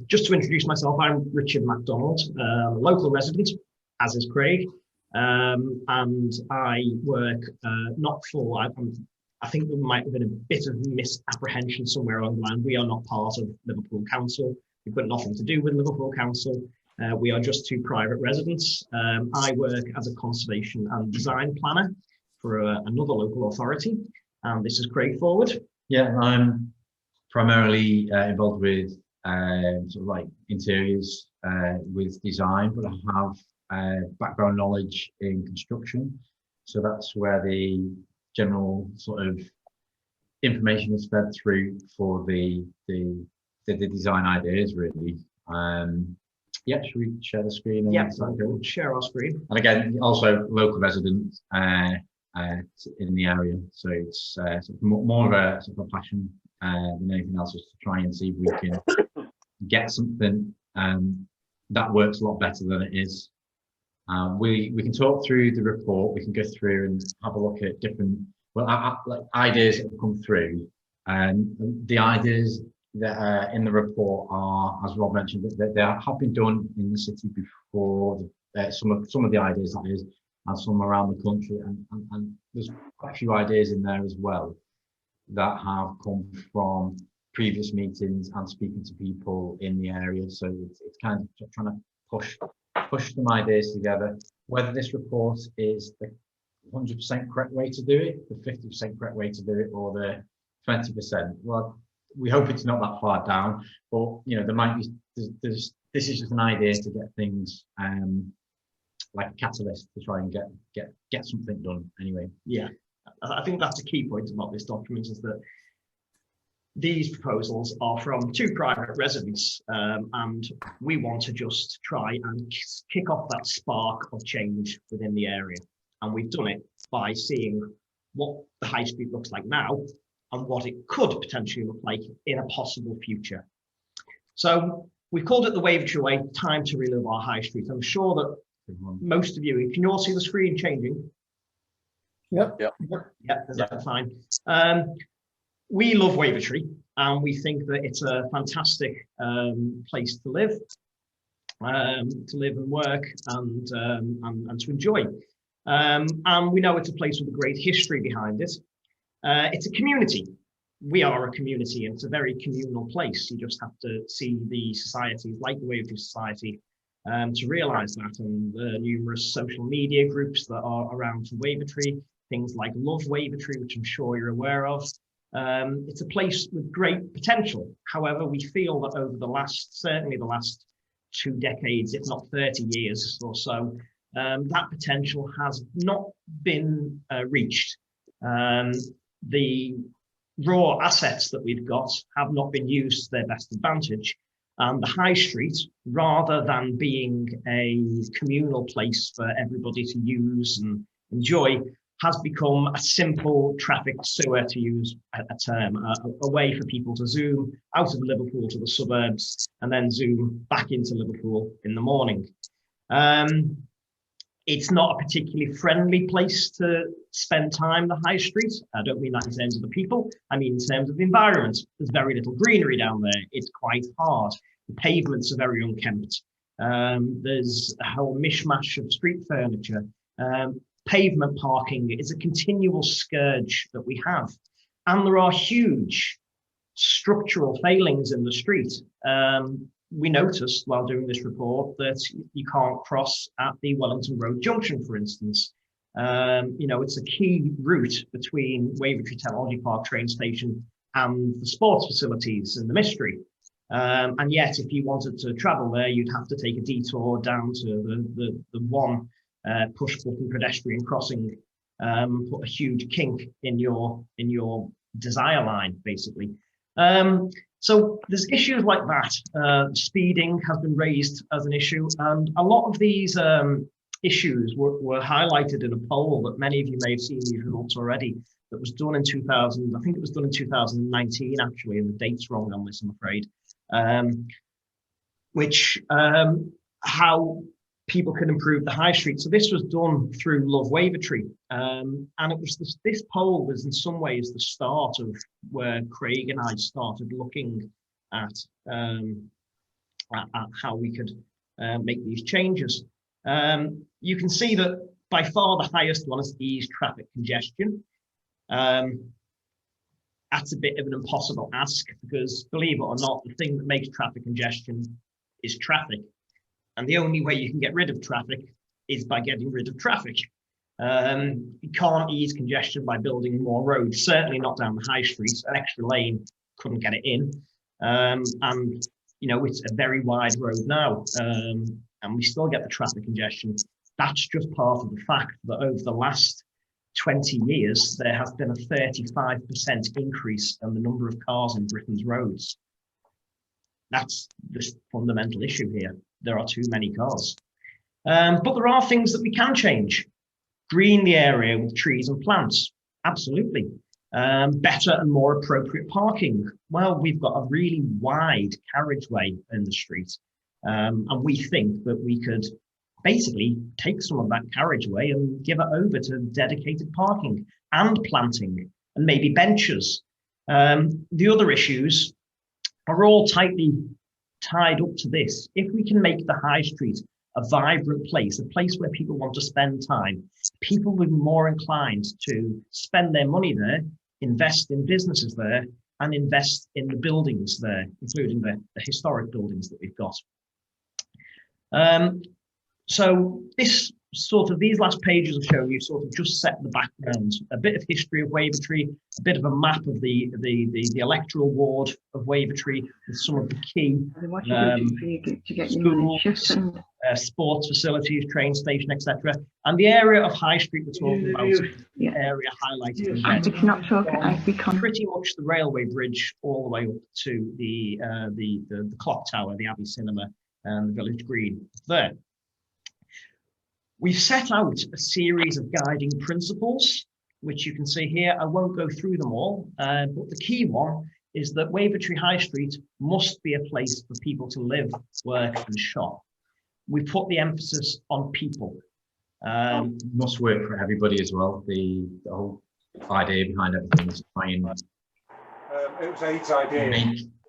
Just to introduce myself, I'm Richard MacDonald, local resident, as is Craig, and I work not for, I think there might have been a bit of misapprehension somewhere along the line. We are not part of Liverpool Council. We've got nothing to do with Liverpool Council. We are just two private residents. I work as a conservation and design planner for another local authority, and this is Craig Forward. Yeah, I'm primarily involved with sort of like interiors with design, but I have background knowledge in construction, so that's where the general sort of information is fed through for the design ideas, really. Yeah, should we share the screen? Yeah, we'll share our screen. And again, also local resident in the area, so it's sort of more of a sort of a passion than anything else, just to try and see if we can get something that works a lot better than it is. We can talk through the report. We can go through and have a look at different like ideas that have come through, and the ideas that are in the report are, as Rob mentioned, that they have been done in the city before. Some of the ideas, that is, and some around the country, and there's quite a few ideas in there as well that have come from previous meetings and speaking to people in the area. So it's kind of trying to push some ideas together. Whether this report is the 100% correct way to do it, the 50% correct way to do it, or the 20%, well, we hope it's not that far down. But you know, there might be. This is just an idea to get things like a catalyst to try and get something done. Anyway. Yeah, I think that's a key point about this document, is that these proposals are from two private residents, and we want to just try and kick off that spark of change within the area. And we've done it by seeing what the high street looks like now and what it could potentially look like in a possible future. So we've called it the Wavertree Way, time to relive our high street. I'm sure that most of you, can you all see the screen changing? Yep. That's fine. We love Wavertree, and we think that it's a fantastic place to live and work, and to enjoy. And we know it's a place with a great history behind it. It's a community. We are a community, and it's a very communal place. You just have to see the societies like the Wavertree Society to realise that, and the numerous social media groups that are around for Wavertree, things like Love Wavertree, which I'm sure you're aware of. It's a place with great potential. However, we feel that over certainly the last 2 decades, if not 30 years or so, that potential has not been reached. The raw assets that we've got have not been used to their best advantage. And the high street, rather than being a communal place for everybody to use and enjoy, has become a simple traffic sewer, to use a term, a way for people to zoom out of Liverpool to the suburbs and then zoom back into Liverpool in the morning. It's not a particularly friendly place to spend time, the high street. I don't mean that in terms of the people, I mean in terms of the environment. There's very little greenery down there. It's quite hard. The pavements are very unkempt. There's a whole mishmash of street furniture. Pavement parking is a continual scourge that we have. And there are huge structural failings in the street. We noticed while doing this report that you can't cross at the Wellington Road junction, for instance. You know, it's a key route between Wavertree Technology Park train station and the sports facilities in the Mystery. And yet, if you wanted to travel there, you'd have to take a detour down to the one push button pedestrian crossing, put a huge kink in your desire line, basically. So there's issues like that. Speeding has been raised as an issue, and a lot of these issues were highlighted in a poll that many of you may have seen these results already, that was done in 2000, I think it was done in 2019 actually, and the date's wrong on this, I'm afraid, which how people can improve the high street. So this was done through Love Wavertree, and it was this poll was in some ways the start of where Craig and I started looking at at how we could make these changes. You can see that by far the highest one is ease traffic congestion. That's a bit of an impossible ask because, believe it or not, the thing that makes traffic congestion is traffic. And the only way you can get rid of traffic is by getting rid of traffic. You can't ease congestion by building more roads, certainly not down the high street. An extra lane couldn't get it in. And, you know, it's a very wide road now, and we still get the traffic congestion. That's just part of the fact that over the last 20 years, there has been a 35% increase in the number of cars in Britain's roads. That's the fundamental issue here. There are too many cars. But there are things that we can change. Green the area with trees and plants, absolutely. Better and more appropriate parking. Well, we've got a really wide carriageway in the street, and we think that we could basically take some of that carriageway and give it over to dedicated parking and planting and maybe benches. The other issues are all tightly tied up to this. If we can make the high street a vibrant place, a place where people want to spend time, people will be more inclined to spend their money there, invest in businesses there, and invest in the buildings there, including the historic buildings that we've got. So this these last pages will show you just set the background, a bit of history of Wavertree, a bit of a map of the electoral ward of Wavertree with some of the key schools, sports facilities, train station, etc. And the area of High Street we're talking about, the area highlighted in red. It's not talking. Pretty much the railway bridge all the way up to the clock tower, the Abbey Cinema, and the Village Green there. We've set out a series of guiding principles, which you can see here. I won't go through them all, but the key one is that Wavertree High Street must be a place for people to live, work and shop. We put the emphasis on people. Must work for everybody as well. The whole idea behind everything is to try and it was Aid's idea.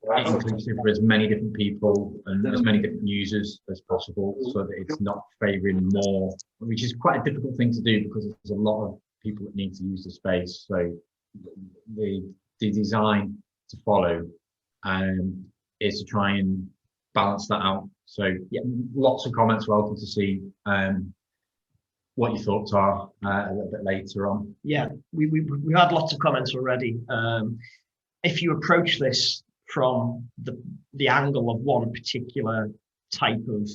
make it inclusive for as many different people and as many different users as possible, so that it's not favouring more, which is quite a difficult thing to do because there's a lot of people that need to use the space. So the design to follow is to try and balance that out. So yeah, lots of comments. Welcome to see what your thoughts are a little bit later on. Yeah, we had lots of comments already. If you approach this from the angle of one particular type of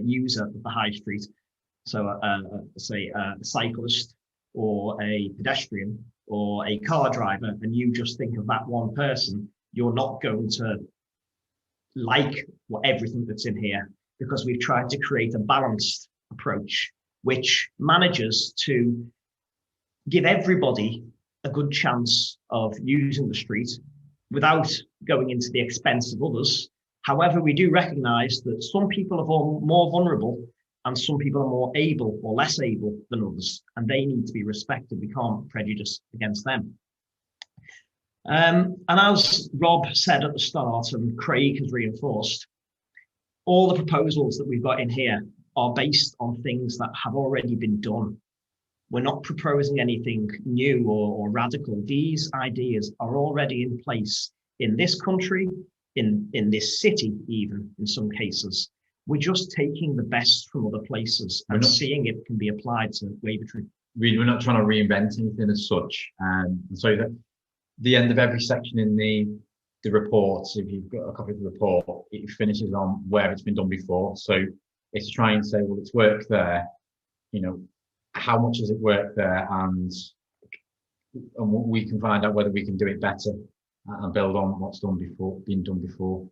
user of the high street, so say a cyclist or a pedestrian or a car driver, and you just think of that one person, you're not going to like everything that's in here, because we've tried to create a balanced approach which manages to give everybody a good chance of using the street without going into the expense of others. However, we do recognise that some people are more vulnerable and some people are more able or less able than others, and they need to be respected. We can't prejudice against them. And as Rob said at the start, and Craig has reinforced, all the proposals that we've got in here are based on things that have already been done. We're not proposing anything new or radical. These ideas are already in place in this country, in this city, even in some cases. We're just taking the best from other places and seeing it can be applied to Wavertree. We're not trying to reinvent anything as such. And so that the end of every section in the report, if you've got a copy of the report, it finishes on where it's been done before. So it's to try and say, well, it's worked there, you know, how much has it worked there, and we can find out whether we can do it better and build on what's been done before.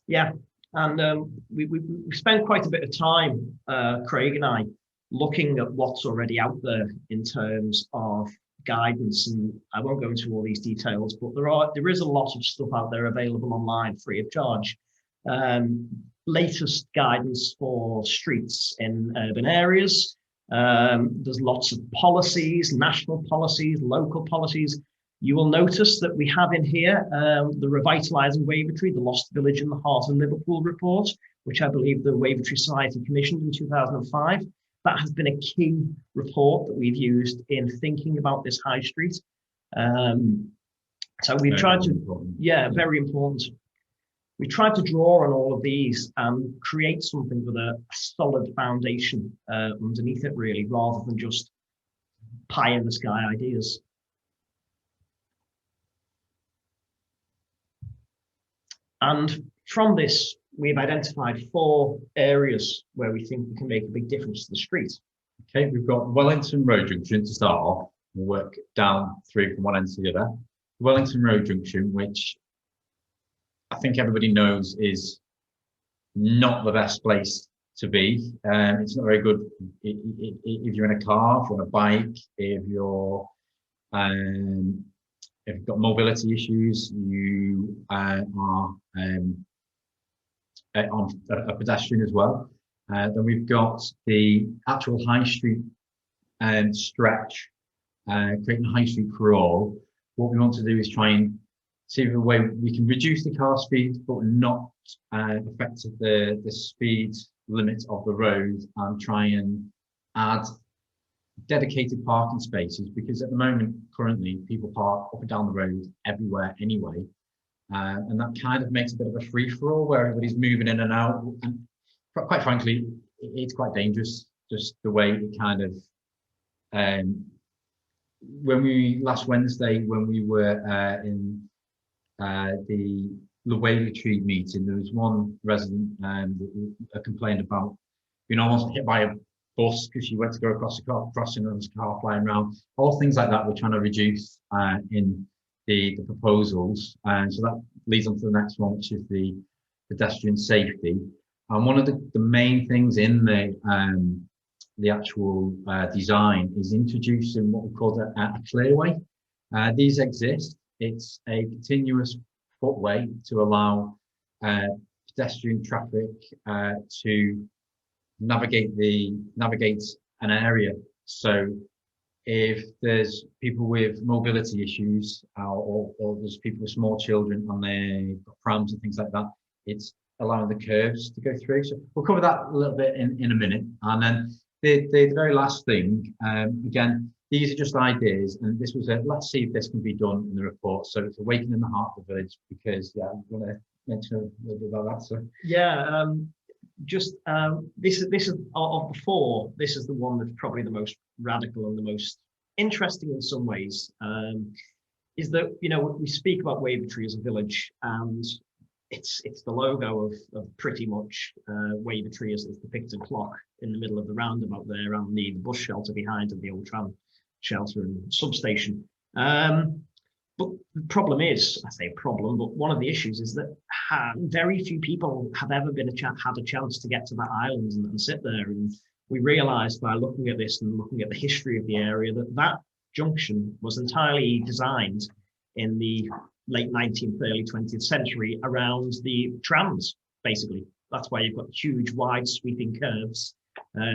Yeah, and we spent quite a bit of time, Craig and I, looking at what's already out there in terms of guidance, and I won't go into all these details, but there is a lot of stuff out there available online free of charge. Latest guidance for streets in urban areas. There's lots of policies, national policies, local policies. You will notice that we have in here the Revitalising Wavertree, the Lost Village in the Heart of Liverpool report, which I believe the Wavertree Society commissioned in 2005. That has been a key report that we've used in thinking about this high street. So we've tried to, very important. We tried to draw on all of these and create something with a solid foundation underneath it, really, rather than just pie in the sky ideas. And from this, we've identified 4 areas where we think we can make a big difference to the street. Okay, we've got Wellington Road Junction to start off. We'll work down through from one end to the other. Wellington Road Junction, which I think everybody knows is not the best place to be. It's not very good if you're in a car, if you're on a bike, if you've got mobility issues, you are on a pedestrian as well. Then we've got the actual high street stretch, creating a high street for all. What we want to do is try and see the way we can reduce the car speed, but not affect the speed limit of the road, and try and add dedicated parking spaces, because at the moment, currently, people park up and down the road everywhere anyway. And that kind of makes a bit of a free-for-all where everybody's moving in and out. And quite frankly, it's quite dangerous, just the way it kind of... last Wednesday, when we were in the Wavertree meeting, there was one resident that complained about being almost hit by a bus because she went to go across the car crossing and there was a car flying around. All things like that we're trying to reduce in the proposals. And so that leads on to the next one, which is the pedestrian safety. And one of the main things in the actual design is introducing what we call a clearway. These exist. It's a continuous footway to allow pedestrian traffic to navigate an area. So if there's people with mobility issues or there's people with small children and they've got prams and things like that, it's allowing the curves to go through. So we'll cover that a little bit in a minute. And then the very last thing, again, these are just ideas, and this was let's see if this can be done in the report. So it's Awakening the Heart of the Village, because I'm going to mention a little bit about that. So this is of the 4. This is the one that's probably the most radical and the most interesting in some ways. Is that, you know, we speak about Wavertree as a village, and it's the logo of pretty much Wavertree as the depicted clock in the middle of the roundabout there, and the bus shelter behind, and the old tram shelter and substation. But the problem is, I say problem, but one of the issues is that very few people have ever had a chance to get to that island and sit there. And we realised by looking at this and looking at the history of the area that junction was entirely designed in the late 19th, early 20th century around the trams, basically. That's why you've got huge, wide, sweeping curves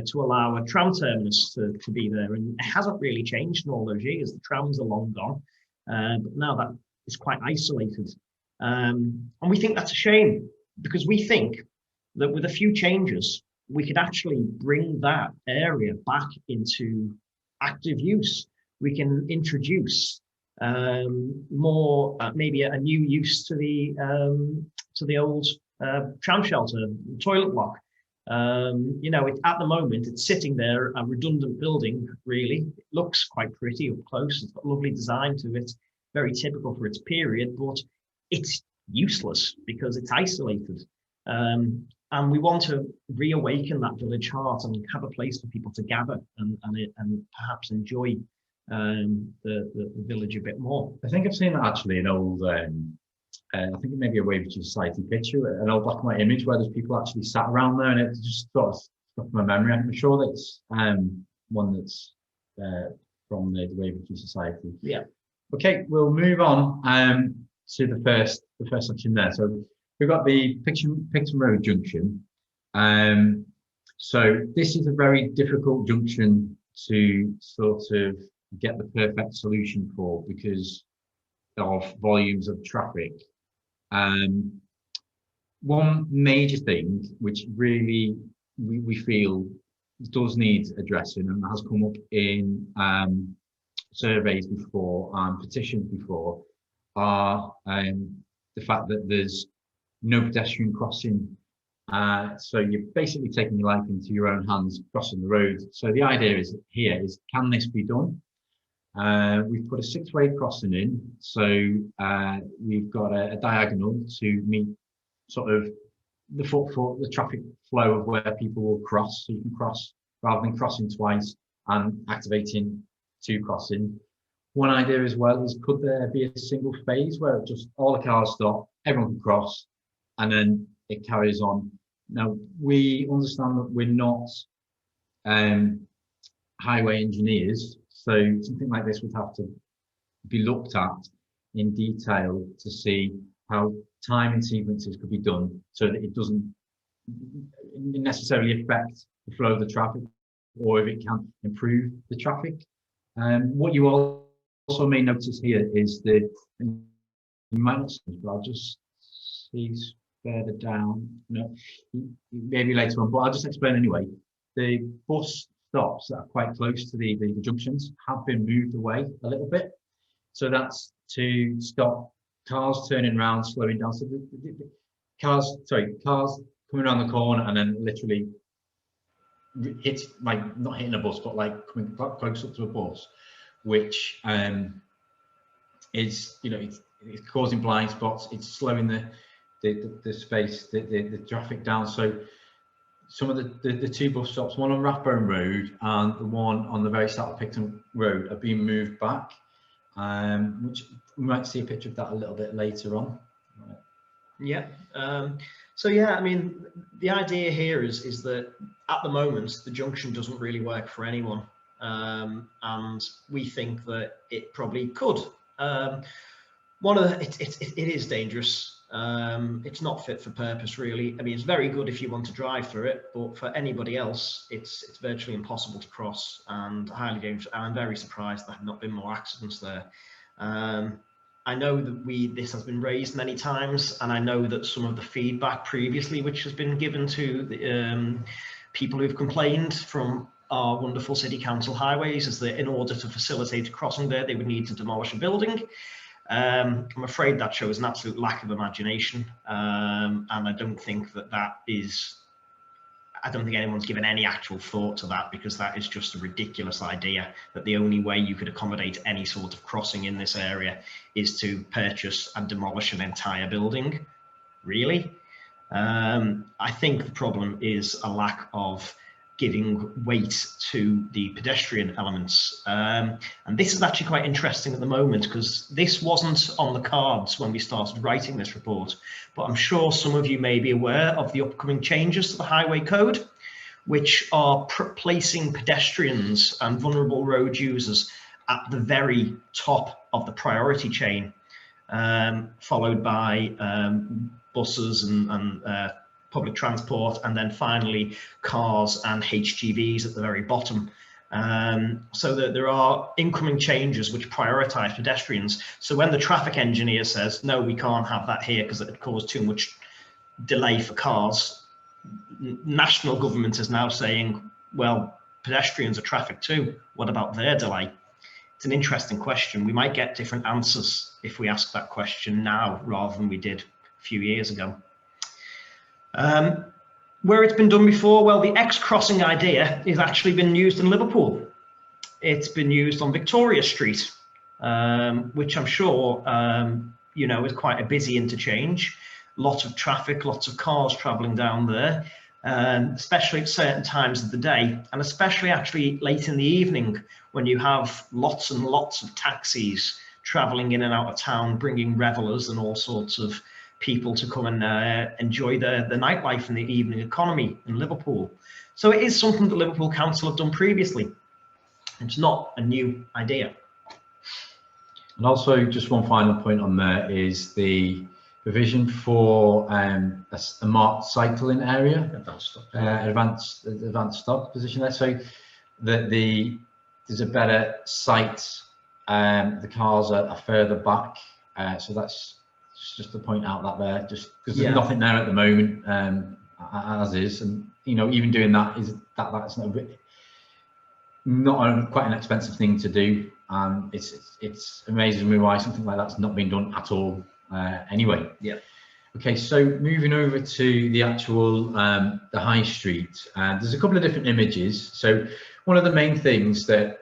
to allow a tram terminus to be there. And it hasn't really changed in all those years. The trams are long gone, but now that is quite isolated. And we think that's a shame, because we think that with a few changes, we could actually bring that area back into active use. We can introduce more, maybe a new use to the old tram shelter, toilet block. You know, at the moment, it's sitting there, a redundant building, really. It looks quite pretty up close. It's got lovely design to it, very typical for its period, but it's useless because it's isolated. And we want to reawaken that village heart and have a place for people to gather and perhaps enjoy the village a bit more. I think I've seen actually an old, I think it may be a Wavertree Society picture, an old black and white image where there's people actually sat around there, and it just sort of stuck in my memory. I'm sure that's one that's from the Wavertree Society. Yeah. Okay, we'll move on to the first section there. So we've got the Picton Road junction. So this is a very difficult junction to sort of get the perfect solution for, because of volumes of traffic. One major thing which really we feel does need addressing and has come up in surveys before and petitions before are the fact that there's no pedestrian crossing. So you're basically taking your life into your own hands crossing the road. So the idea is here is, can this be done? We've put a 6-way crossing in, so we've got a diagonal to meet sort of the traffic flow of where people will cross, so you can cross rather than crossing twice and activating 2 crossing. One idea as well is, could there be a single phase where just all the cars stop, everyone can cross, and then it carries on. Now, we understand that we're not highway engineers, so something like this would have to be looked at in detail to see how timing sequences could be done so that it doesn't necessarily affect the flow of the traffic, or if it can improve the traffic. What you also may notice here is that, you might not see, but I'll just see further down, no, maybe later on, but I'll just explain anyway. The bus stops that are quite close to the junctions have been moved away a little bit. So that's to stop cars turning around, slowing down. So the cars coming around the corner and then literally hit, like not hitting a bus, but like coming close up to a bus, which is, you know, it's causing blind spots. It's slowing the space, the traffic down. So some of the 2 bus stops, one on Rathbone Road and the one on the very start of Picton Road, are being moved back, which we might see a picture of that a little bit later on. Right. Yeah. So yeah, I mean, the idea here is that at the moment the junction doesn't really work for anyone, and we think that it probably could. It is dangerous. It's not fit for purpose, really. I mean, it's very good if you want to drive through it, but for anybody else, it's virtually impossible to cross and highly dangerous. And I'm very surprised there have not been more accidents there. I know that this has been raised many times, and I know that some of the feedback previously, which has been given to the people who've complained from our wonderful city council highways, is that in order to facilitate a crossing there, they would need to demolish a building. I'm afraid that shows an absolute lack of imagination, and I don't think I don't think anyone's given any actual thought to that, because that is just a ridiculous idea, that the only way you could accommodate any sort of crossing in this area is to purchase and demolish an entire building. Really? I think the problem is a lack of giving weight to the pedestrian elements. And this is actually quite interesting at the moment, because this wasn't on the cards when we started writing this report, but I'm sure some of you may be aware of the upcoming changes to the highway code, which are placing pedestrians and vulnerable road users at the very top of the priority chain, followed by buses and public transport, and then finally cars and HGVs at the very bottom. So that there are incoming changes which prioritize pedestrians. So when the traffic engineer says, no, we can't have that here because it would cause too much delay for cars, national government is now saying, well, pedestrians are traffic too. What about their delay? It's an interesting question. We might get different answers if we ask that question now rather than we did a few years ago. Where it's been done before, well, the X-crossing idea has actually been used in Liverpool. It's been used on Victoria Street, which I'm sure, you know, is quite a busy interchange. Lots of traffic, lots of cars traveling down there, especially at certain times of the day, and especially actually late in the evening when you have lots and lots of taxis traveling in and out of town, bringing revelers and all sorts of people to come and enjoy the nightlife and the evening economy in Liverpool. So it is something that Liverpool Council have done previously. It's not a new idea. And also, just one final point on there is the provision for a marked cycling area, advanced stop position there, so that there's a better sight. The cars are further back So that's just to point out that there, just because Yeah. there's nothing there at the moment, as is, and you know, even doing that that's not quite an expensive thing to do. It's amazing me why something like that's not been done at all. Anyway. Yeah. Okay, so moving over to the actual the high street, there's a couple of different images. So one of the main things that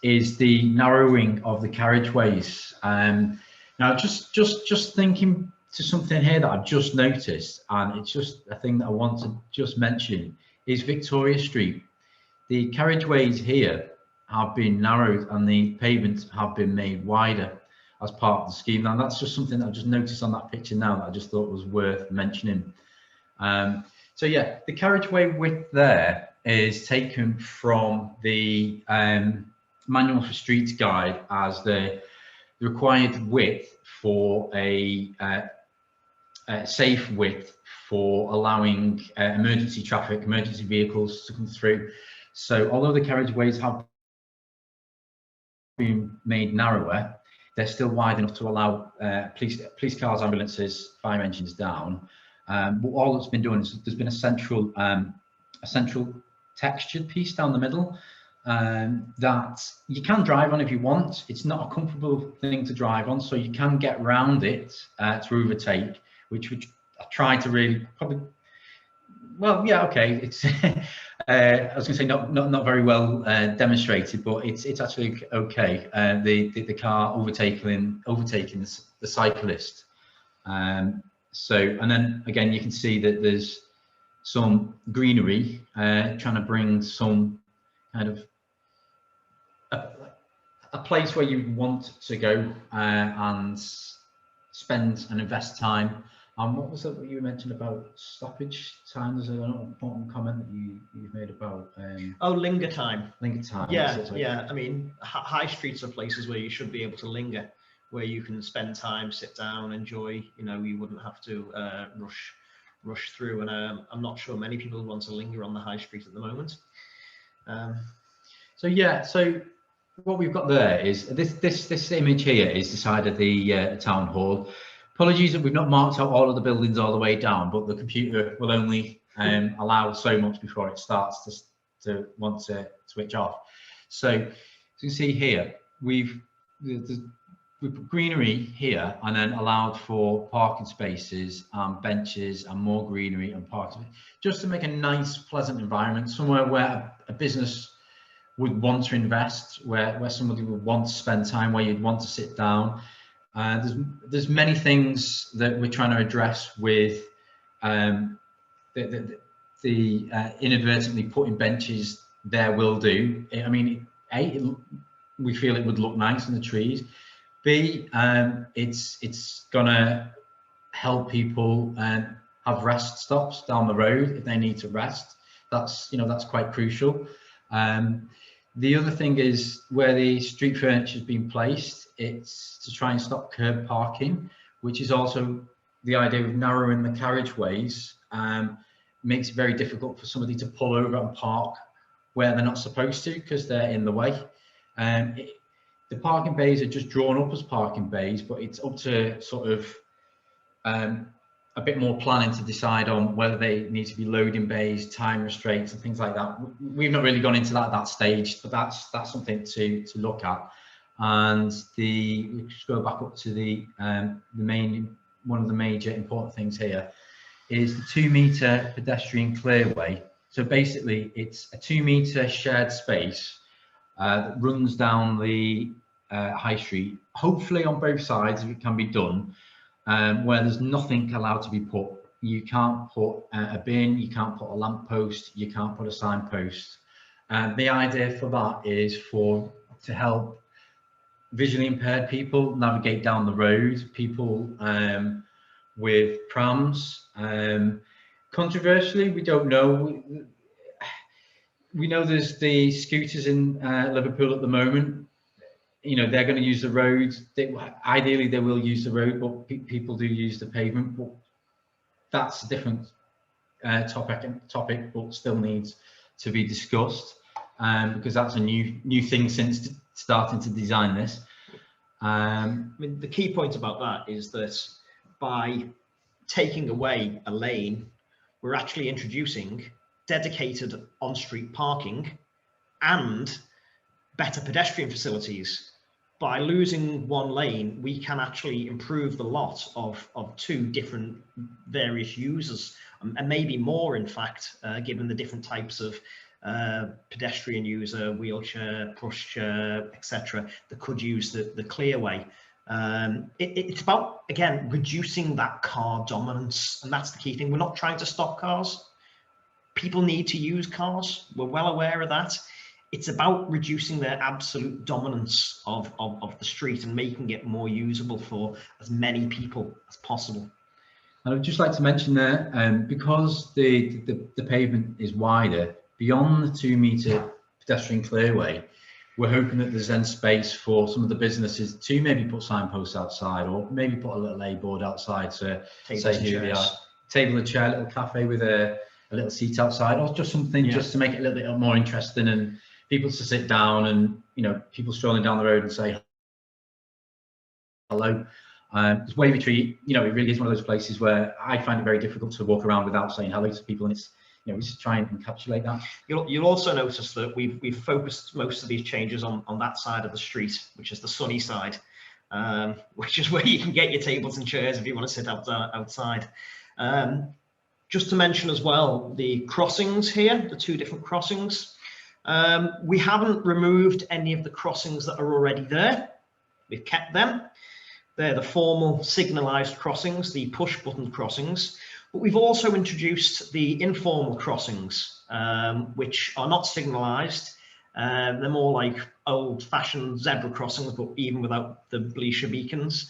is the narrowing of the carriageways. Now, just thinking to something here that I've just noticed, and it's just a thing that I want to just mention, is Victoria Street. The carriageways here have been narrowed and the pavements have been made wider as part of the scheme. Now that's just something that I just noticed on that picture now that I just thought was worth mentioning. So yeah, the carriageway width there is taken from the Manual for Streets Guide as the required width for a safe width for allowing emergency traffic, emergency vehicles to come through. So although the carriageways have been made narrower, they're still wide enough to allow police cars, ambulances, fire engines down. But all that's been done is there's been a central textured piece down the middle that you can drive on if you want. It's not a comfortable thing to drive on, so you can get round it to overtake, which I try to really probably. Well, yeah, okay. It's I was going to say not very well demonstrated, but it's actually okay. The car overtaking the cyclist. So, and then again, you can see that there's some greenery trying to bring some kind of a place where you want to go and spend and invest time. What was that what you mentioned about stoppage time? There's an important comment that you've made about linger time. Linger time. Yeah. I mean, high streets are places where you should be able to linger, where you can spend time, sit down, enjoy. You know, you wouldn't have to rush through. And I'm not sure many people want to linger on the high street at the moment. So yeah, so what we've got there is this image here is the side of the town hall. Apologies that we've not marked out all of the buildings all the way down, but the computer will only allow so much before it starts to want to switch off. So as you can see here, we've put greenery here and then allowed for parking spaces and benches and more greenery and parking, just to make a nice, pleasant environment, somewhere where a business would want to invest, where somebody would want to spend time, where you'd want to sit down. There's many things that we're trying to address with the inadvertently putting benches there will do. I mean, A, we feel it would look nice in the trees. B, it's gonna help people have rest stops down the road if they need to rest. That's quite crucial. The other thing is where the street furniture has been placed, it's to try and stop curb parking, which is also the idea of narrowing the carriageways. Makes it very difficult for somebody to pull over and park where they're not supposed to because they're in the way. The parking bays are just drawn up as parking bays, but it's up to sort of a bit more planning to decide on whether they need to be loading bays, time restraints and things like that. We've not really gone into that at that stage, but that's something to look at. And we just go back up to the one of the major important things here is the 2 metre pedestrian clearway. So basically it's a 2 metre shared space that runs down the high street, hopefully on both sides if it can be done, where there's nothing allowed to be put. You can't put a bin, you can't put a lamppost, you can't put a signpost. The idea for that is to help visually impaired people navigate down the road, people with prams. Controversially, we don't know. We know there's the scooters in Liverpool at the moment. You know, they're going to use the road. Ideally, they will use the road, but people do use the pavement. But that's a different topic, but still needs to be discussed because that's a new thing since starting to design this. I mean, the key point about that is that by taking away a lane, we're actually introducing dedicated on-street parking and better pedestrian facilities. By losing one lane, we can actually improve the lot of two different various users, and maybe more, in fact, given the different types of pedestrian user, wheelchair, pushchair, etc., that could use the clearway. It's about, again, reducing that car dominance, and that's the key thing. We're not trying to stop cars. People need to use cars. We're well aware of that. It's about reducing their absolute dominance of the street and making it more usable for as many people as possible. I would just like to mention there, because the pavement is wider, beyond the 2-metre pedestrian clearway, we're hoping that there's then space for some of the businesses to maybe put signposts outside, or maybe put a little A-board outside to say who they are. Table and chair, little cafe with a little seat outside, or just something just to make it a little bit more interesting, and people to sit down, and people strolling down the road and say hello. It's Wavertree, it really is one of those places where I find it very difficult to walk around without saying hello to people, and it's we just try and encapsulate that. You'll also notice that we've focused most of these changes on that side of the street, which is the sunny side, which is where you can get your tables and chairs if you want to sit outside. Just to mention as well, the crossings here, the two different crossings. We haven't removed any of the crossings that are already there. We've kept them. They're the formal signalised crossings, the push button crossings. But we've also introduced the informal crossings, which are not signalised. They're more like old-fashioned zebra crossings, but even without the bleacher beacons.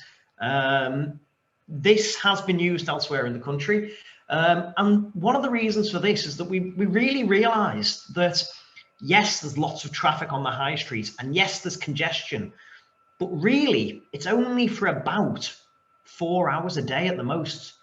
This has been used elsewhere in the country. And one of the reasons for this is that we really realised that, yes, there's lots of traffic on the high street, and yes, there's congestion, but really it's only for about 4 hours a day at the most,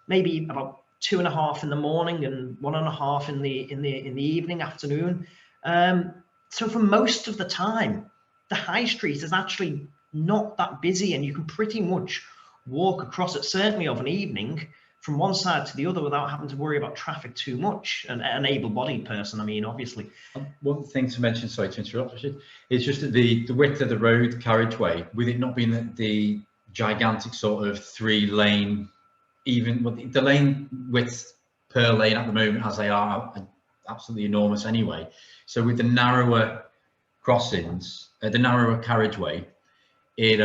maybe about 2.5 in the morning and 1.5 in the evening, afternoon. So for most of the time, the high street is actually not that busy, and you can pretty much walk across it, certainly of an evening, from one side to the other without having to worry about traffic too much. An able-bodied person, I mean, obviously. One thing to mention, sorry to interrupt, Richard, is just that the width of the road carriageway, with it not being the gigantic sort of 3-lane, even the lane width per lane at the moment, as they are absolutely enormous anyway. So with the narrower crossings, the narrower carriageway, it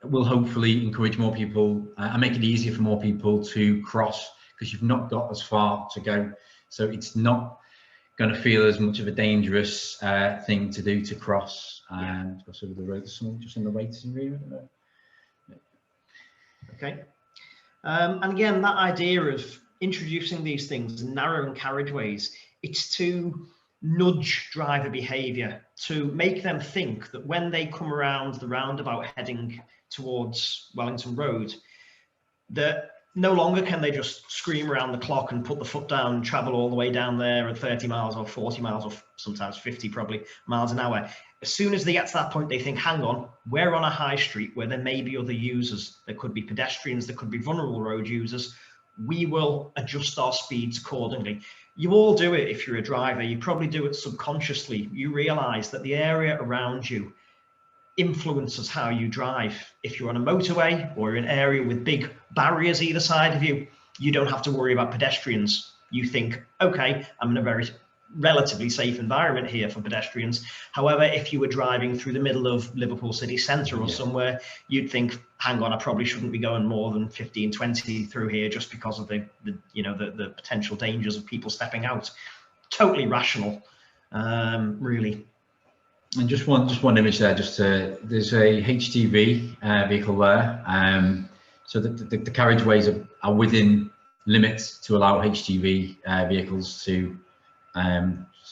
will hopefully encourage more people and make it easier for more people to cross, because you've not got as far to go. So it's not going to feel as much of a dangerous thing to do to cross and cross over the road. There's someone just in the waiting room. Okay. And again, that idea of introducing these things, narrowing carriageways, it's to nudge driver behaviour, to make them think that when they come around the roundabout heading towards Wellington Road, that no longer can they just scream around the clock and put the foot down and travel all the way down there at 30 miles or 40 miles or sometimes 50 probably miles an hour. As soon as they get to that point, they think, hang on, we're on a high street where there may be other users. There could be pedestrians, there could be vulnerable road users. We will adjust our speeds accordingly. You all do it if you're a driver. You probably do it subconsciously. You realise that the area around you influences how you drive. If you're on a motorway or an area with big barriers either side of you, you don't have to worry about pedestrians. You think, okay, I'm in a very relatively safe environment here for pedestrians. However, if you were driving through the middle of Liverpool city centre or somewhere, you'd think, hang on, I probably shouldn't be going more than 15, 20 through here just because of the potential dangers of people stepping out. Totally rational, really. And just one image there, there's a HGV vehicle there. So the carriageways are within limits to allow HGV vehicles to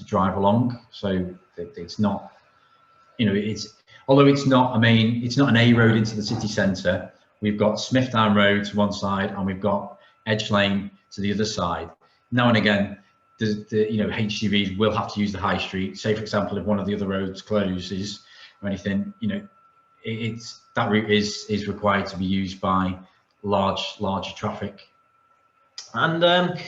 drive along. So it's not, although it's not an A road into the city centre. We've got Smithdown Road to one side and we've got Edge Lane to the other side. Now and again, HGVs will have to use the high street. Say, for example, if one of the other roads closes or anything, that route is required to be used by larger traffic. And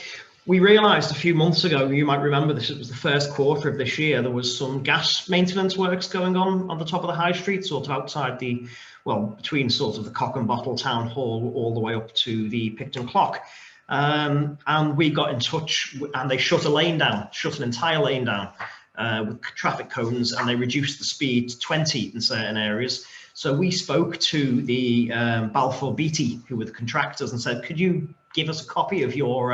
we realised a few months ago, you might remember this, it was the first quarter of this year, there was some gas maintenance works going on the top of the high street, sort of outside the, well, between sort of the Cock and Bottle Town Hall all the way up to the Picton Clock. And we got in touch, and they shut a lane down, shut an entire lane down with traffic cones, and they reduced the speed to 20 in certain areas. So we spoke to the Balfour Beatty, who were the contractors, and said, could you give us a copy of your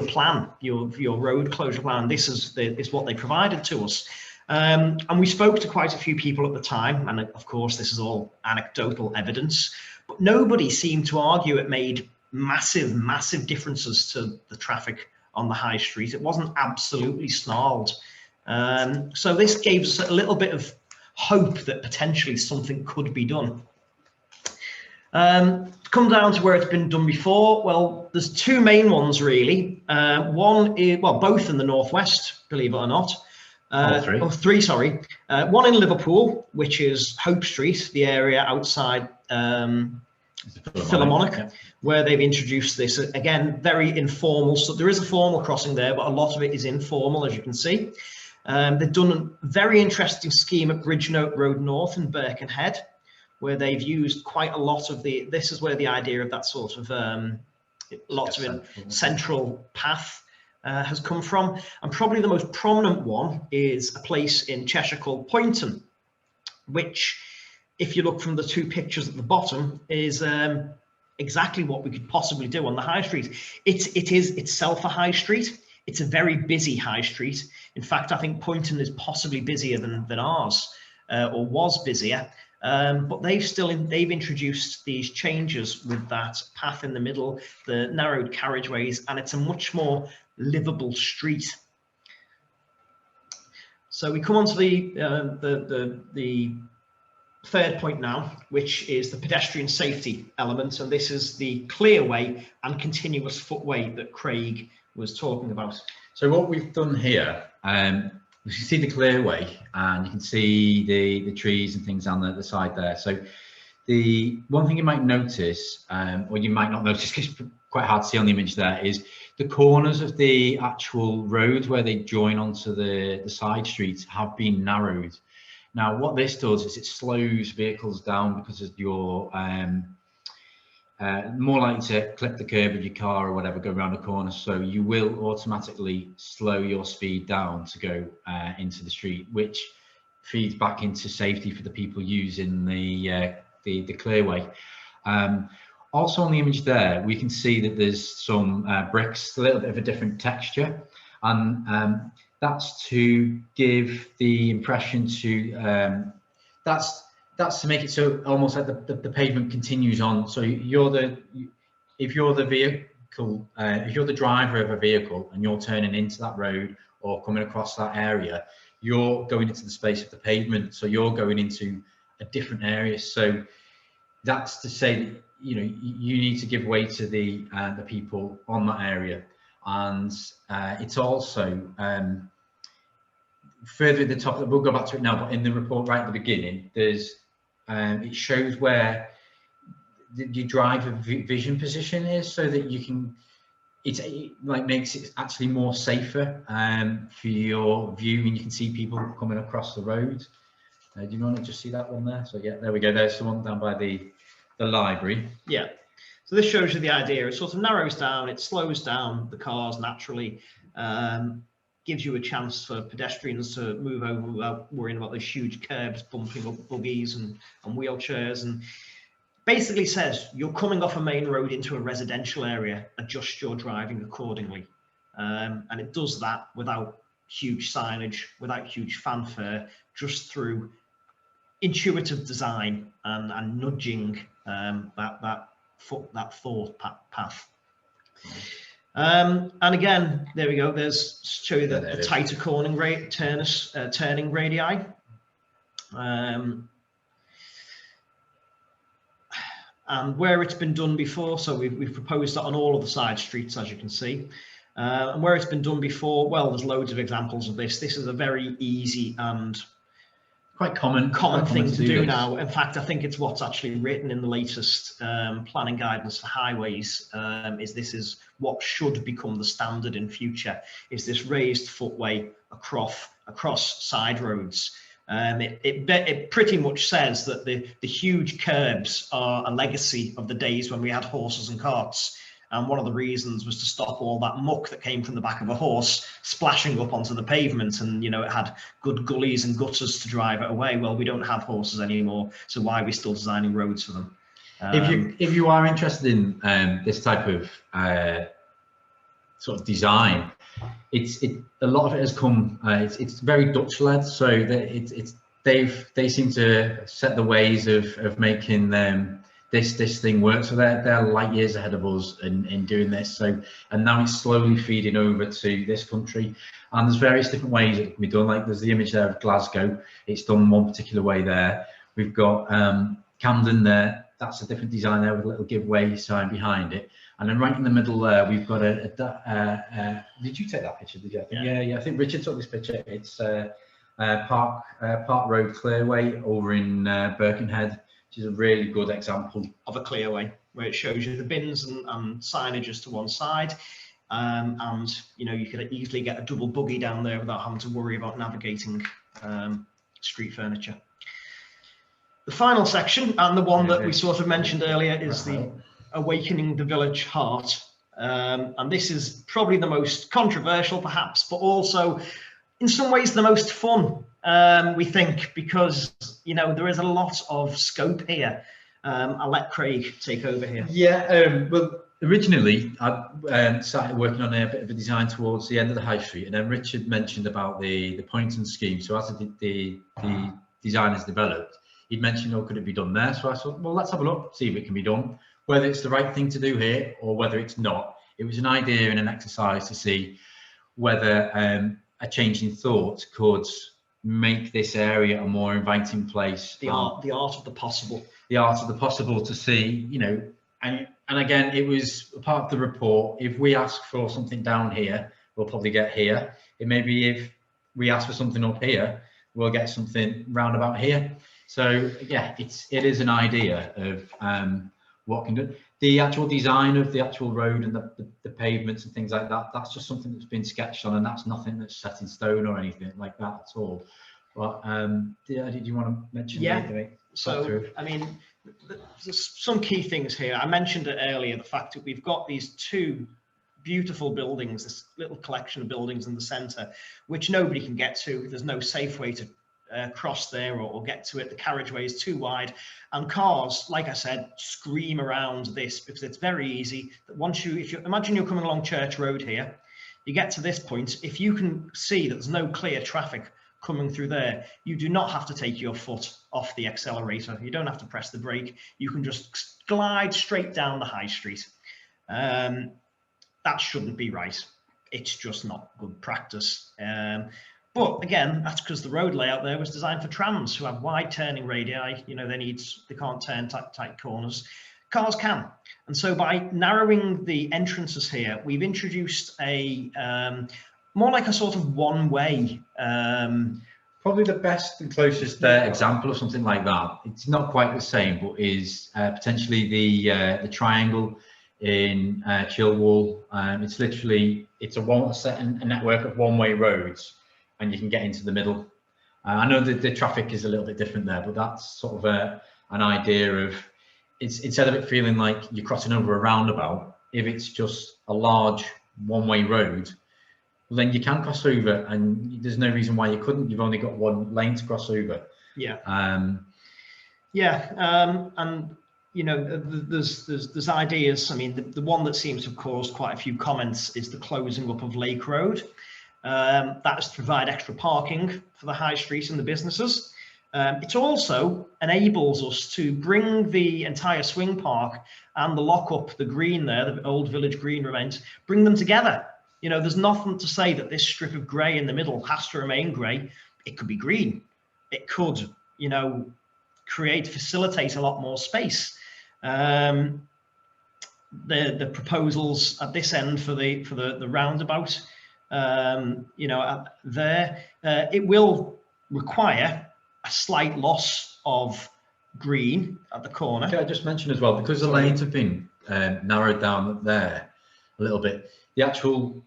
plan, your road closure plan? This is what they provided to us. And we spoke to quite a few people at the time, and of course this is all anecdotal evidence, but nobody seemed to argue it made massive differences to the traffic on the high street. It wasn't absolutely snarled. So this gave us a little bit of hope that potentially something could be done. Come down to where it's been done before. Well, there's two main ones really. One is, well, both in the northwest, believe it or not. Three, sorry. One in Liverpool, which is Hope Street, the area outside Philharmonic, yeah, where they've introduced this. Again, very informal. So there is a formal crossing there, but a lot of it is informal, as you can see. They've done a very interesting scheme at Bridgenote Road North in Birkenhead, where they've used quite a lot of this is where the idea of that sort of lots of central path has come from. And probably the most prominent one is a place in Cheshire called Poynton, which, if you look from the two pictures at the bottom, is exactly what we could possibly do on the high street. It is itself a high street. It's a very busy high street. In fact, I think Poynton is possibly busier than ours, or was busier. But they've introduced these changes with that path in the middle, the narrowed carriageways, and it's a much more livable street. So we come on to the third point now, which is the pedestrian safety element, and this is the clearway and continuous footway that Craig was talking about. So what we've done here, you can see the clearway, and you can see the trees and things on the side there. So the one thing you might notice, or you might not notice because it's quite hard to see on the image there, is the corners of the actual road where they join onto the side streets have been narrowed. Now what this does is it slows vehicles down, because of your more likely to clip the curb of your car or whatever, go around the corner, so you will automatically slow your speed down to go into the street, which feeds back into safety for the people using the clearway. Also on the image there, we can see that there's some bricks, a little bit of a different texture, and that's to give the impression to that's to make it so almost like the pavement continues on. So if you're the vehicle, if you're the driver of a vehicle and you're turning into that road or coming across that area, you're going into the space of the pavement. So you're going into a different area. So that's to say that, you know, you need to give way to the people on that area. And it's also further at the top, we'll go back to it now, but in the report right at the beginning, there's it shows where your driver vision position is, so that you can, it like makes it actually more safer for your view, and you can see people coming across the road. Do you want to just see that one there? So yeah, there we go. There's the one down by the library. Yeah. So this shows you the idea. It sort of narrows down, it slows down the cars naturally, gives you a chance for pedestrians to move over without worrying about those huge curbs bumping up buggies and wheelchairs, and basically says you're coming off a main road into a residential area, adjust your driving accordingly. And it does that without huge signage, without huge fanfare, just through intuitive design and nudging that thought path. And again, there we go. There's show you the tighter turning radii. And where it's been done before, so we've proposed that on all of the side streets, as you can see. And where it's been done before, well, there's loads of examples of this. This is a very easy and quite common thing to do this now. In fact, I think it's what's actually written in the latest planning guidance for highways. Is what should become the standard in future? Is this raised footway across side roads? It pretty much says that the huge curbs are a legacy of the days when we had horses and carts. And one of the reasons was to stop all that muck that came from the back of a horse splashing up onto the pavement. And, you know, it had good gullies and gutters to drive it away. Well, we don't have horses anymore. So why are we still designing roads for them? If you are interested in this type of sort of design, a lot of it has come. It's very Dutch led, so that they seem to set the ways of making this thing work. So they're light years ahead of us in doing this. So, and now it's slowly feeding over to this country. And there's various different ways it can be done. Like there's the image there of Glasgow. It's done one particular way there. We've got Camden there. That's a different design there with a little giveaway sign behind it. And then right in the middle there, we've got did you take that picture? Did you? Yeah. I think Richard took this picture. It's Park Road Clearway over in Birkenhead, which is a really good example of a clearway where it shows you the bins and signages to one side. And you know, you could easily get a double buggy down there without having to worry about navigating street furniture. The final section, and the one that we sort of mentioned earlier, is the Awakening the Village Heart. And this is probably the most controversial, perhaps, but also in some ways the most fun, we think, because, you know, there is a lot of scope here. I'll let Craig take over here. Yeah, well, originally I started working on a bit of a design towards the end of the High Street, and then Richard mentioned about the Poynton scheme. So as the design is developed, he'd mentioned, oh, could it be done there? So I thought, well, let's have a look, see if it can be done, whether it's the right thing to do here or whether it's not. It was an idea and an exercise to see whether a change in thought could make this area a more inviting place. The art of the possible. The art of the possible, to see, you know, and again, it was a part of the report. If we ask for something down here, we'll probably get here. It may be if we ask for something up here, we'll get something round about here. So yeah, it is an idea of what can do. The actual design of the actual road and the pavements and things like that, that's just something that's been sketched on, and that's nothing that's set in stone or anything like that at all. But did you want to mention? Yeah. So I mean, there's some key things here. I mentioned it earlier, the fact that we've got these two beautiful buildings, this little collection of buildings in the centre, which nobody can get to. There's no safe way to cross there or get to it. The carriageway is too wide, and cars, like I said, scream around this because it's very easy that if you imagine you're coming along Church Road here, you get to this point, if you can see that there's no clear traffic coming through there, you do not have to take your foot off the accelerator. You don't have to press the brake. You can just glide straight down the high street. That shouldn't be right. It's just not good practice. But again, that's because the road layout there was designed for trams who have wide turning radii. You know, they can't turn tight corners. Cars can. And so by narrowing the entrances here, we've introduced a more like a sort of one-way. Probably the best and closest example of something like that. It's not quite the same, but is potentially the triangle in Chilwell. It's a network of one-way roads, and you can get into the middle. I know that the traffic is a little bit different there, but that's sort of an idea of, instead of it feeling like you're crossing over a roundabout, if it's just a large one-way road, well, then you can cross over, and there's no reason why you couldn't. You've only got one lane to cross over. Yeah. And you know, there's ideas. I mean, the one that seems to have caused quite a few comments is the closing up of Lake Road. That is to provide extra parking for the high street and the businesses. It also enables us to bring the entire swing park and the lock-up, the green there, the old village green remains, bring them together. You know, there's nothing to say that this strip of grey in the middle has to remain grey. It could be green. It could, you know, facilitate a lot more space. The proposals at this end for the roundabout, you know, there, it will require a slight loss of green at the corner. Can I just mention as well, because the lanes have been narrowed down there a little bit, the actual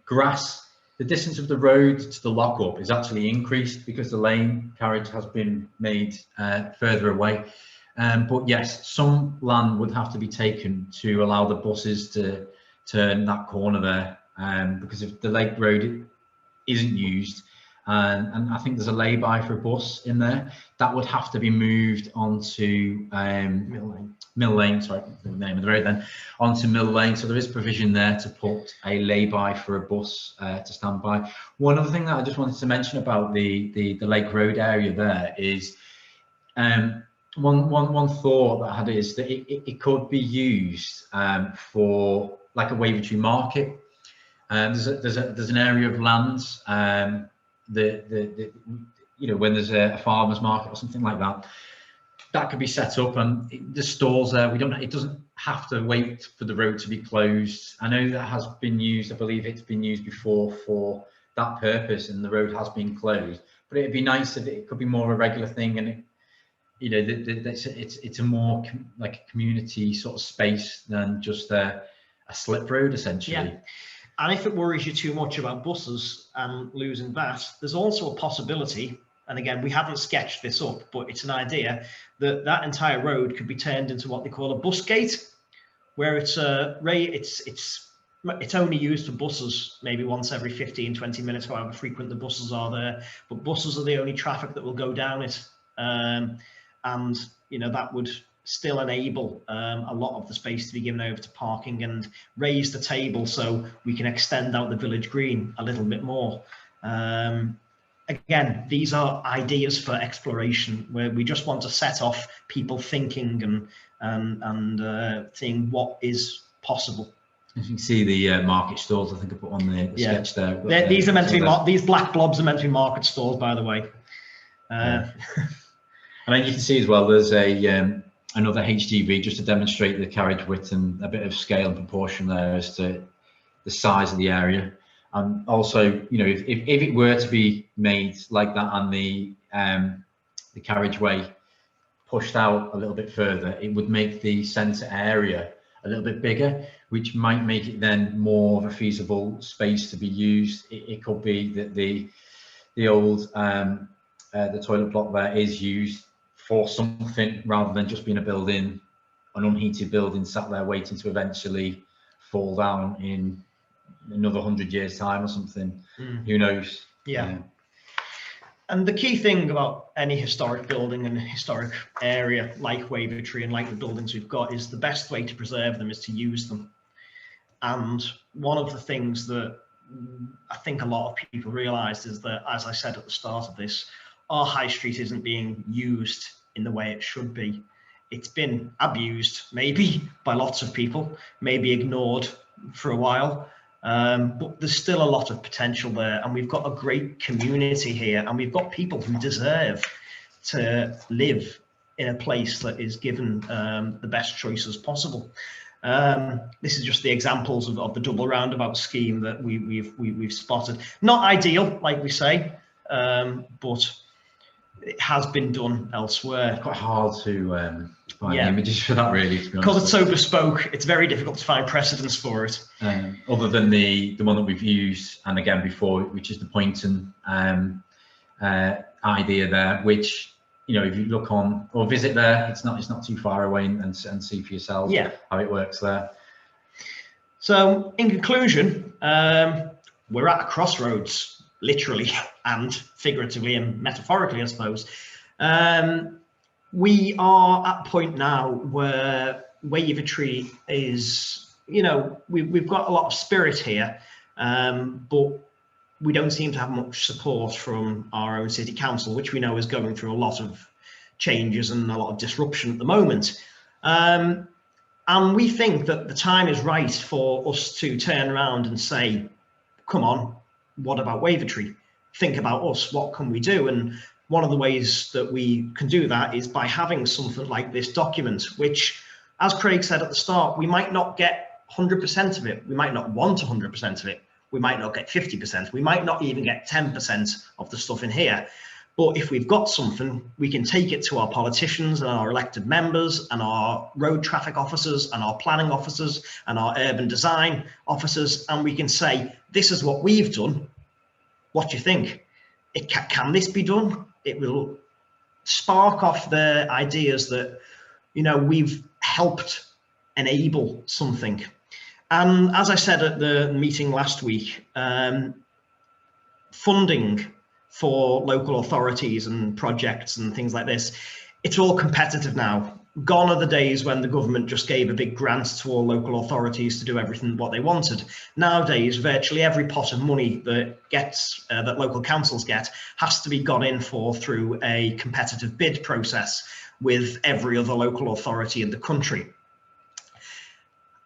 grass, the distance of the road to the lockup is actually increased because the lane carriage has been made further away. But yes, some land would have to be taken to allow the buses to turn that corner there, because if the Lake Road isn't used, and I think there's a lay-by for a bus in there, that would have to be moved onto Mill Lane, sorry, the name of the road then, onto Mill Lane. So there is provision there to put a lay-by for a bus to stand by. One other thing that I just wanted to mention about the Lake Road area there is, one thought that I had is that it could be used for like a Wavertree market. There's an area of lands, you know, when there's a farmer's market or something like that, that could be set up, and the stalls there. It doesn't have to wait for the road to be closed. I know that has been used. I believe it's been used before for that purpose, and the road has been closed. But it'd be nice if it could be more of a regular thing, and it, you know, it's a more like a community sort of space than just a slip road essentially. Yeah. And if it worries you too much about buses and losing that, there's also a possibility, and again, we haven't sketched this up, but it's an idea, that that entire road could be turned into what they call a bus gate, where it's only used for buses maybe once every 15-20 minutes, however frequent the buses are there, but buses are the only traffic that will go down it. And you know, that would still enable a lot of the space to be given over to parking and raise the table so we can extend out the village green a little bit more. Again, these are ideas for exploration where we just want to set off people thinking and seeing what is possible. As you can see, the market stalls, I think I put on the sketch there. These are meant to be these black blobs are meant to be market stalls, by the way. And then you can see as well, there's another HGV just to demonstrate the carriage width and a bit of scale and proportion there as to the size of the area. And also, you know, if it were to be made like that and the carriageway pushed out a little bit further, it would make the centre area a little bit bigger, which might make it then more of a feasible space to be used. It could be that the old the toilet block there is used for something rather than just being a building, an unheated building sat there waiting to eventually fall down in another 100 years time or something. Who knows? Yeah. And the key thing about any historic building and historic area like Wavertree and like the buildings we've got is the best way to preserve them is to use them. And one of the things that I think a lot of people realised is that, as I said at the start of this, our high street isn't being used in the way it should be. It's been abused, maybe by lots of people, maybe ignored for a while, but there's still a lot of potential there, and we've got a great community here, and we've got people who deserve to live in a place that is given the best choices possible. This is just the examples of the double roundabout scheme that we've spotted. Not ideal, like we say, but it has been done elsewhere. Quite hard to find the images for that, really, to be honest. Because it's so bespoke, it's very difficult to find precedents for it. Other than the one that we've used, and again before, which is the Poynton idea there, which, you know, if you look on or visit there, it's not too far away, and see for yourself how it works there. So in conclusion, we're at a crossroads, literally and figuratively and metaphorically, I suppose. We are at a point now where Wavertree is, you know, we've got a lot of spirit here, but we don't seem to have much support from our own city council, which we know is going through a lot of changes and a lot of disruption at the moment. And we think that the time is right for us to turn around and say, come on, what about Wavertree? Think about us, what can we do? And one of the ways that we can do that is by having something like this document, which, as Craig said at the start, we might not get 100% of it. We might not want 100% of it. We might not get 50%. We might not even get 10% of the stuff in here. But if we've got something, we can take it to our politicians and our elected members and our road traffic officers and our planning officers and our urban design officers, and we can say, this is what we've done. What do you think? Can this be done? It will spark off the ideas that, you know, we've helped enable something. And as I said at the meeting last week, funding for local authorities and projects and things like this, it's all competitive now. Gone are the days when the government just gave a big grant to all local authorities to do everything what they wanted. Nowadays, virtually every pot of money that gets that local councils get has to be gone in for through a competitive bid process with every other local authority in the country.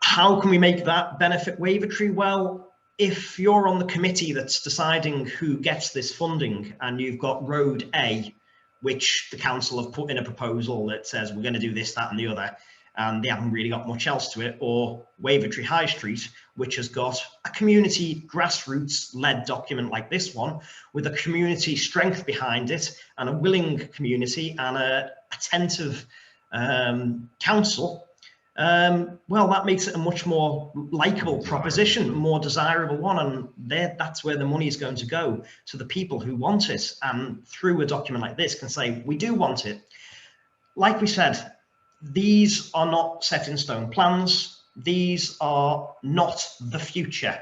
How can we make that benefit Wavertree? Well, if you're on the committee that's deciding who gets this funding, and you've got Road A, which the council have put in a proposal that says we're going to do this, that and the other, and they haven't really got much else to it, or Wavertree High Street, which has got a community grassroots led document like this one, with a community strength behind it and a willing community and a attentive council, well, that makes it a much more likable proposition, more desirable one, and that's where the money is going to go, to the people who want it, and through a document like this can say, we do want it. Like we said, these are not set in stone plans, these are not the future,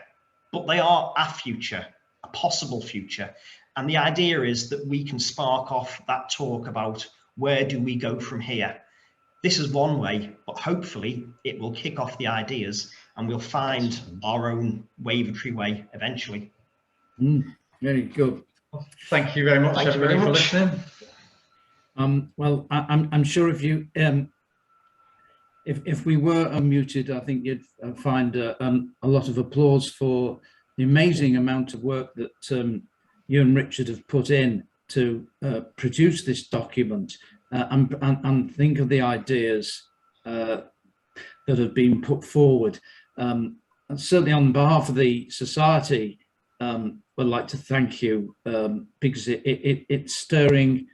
but they are a future, a possible future, and the idea is that we can spark off that talk about where do we go from here. This is one way, but hopefully it will kick off the ideas and we'll find our own Wavertree Way eventually. Very good. Thank you very much, Thank everybody, for listening. Well, I'm sure if you if we were unmuted, I think you'd find a lot of applause for the amazing amount of work that you and Richard have put in to produce this document. And think of the ideas that have been put forward. And certainly on behalf of the society, I'd like to thank you because it's stirring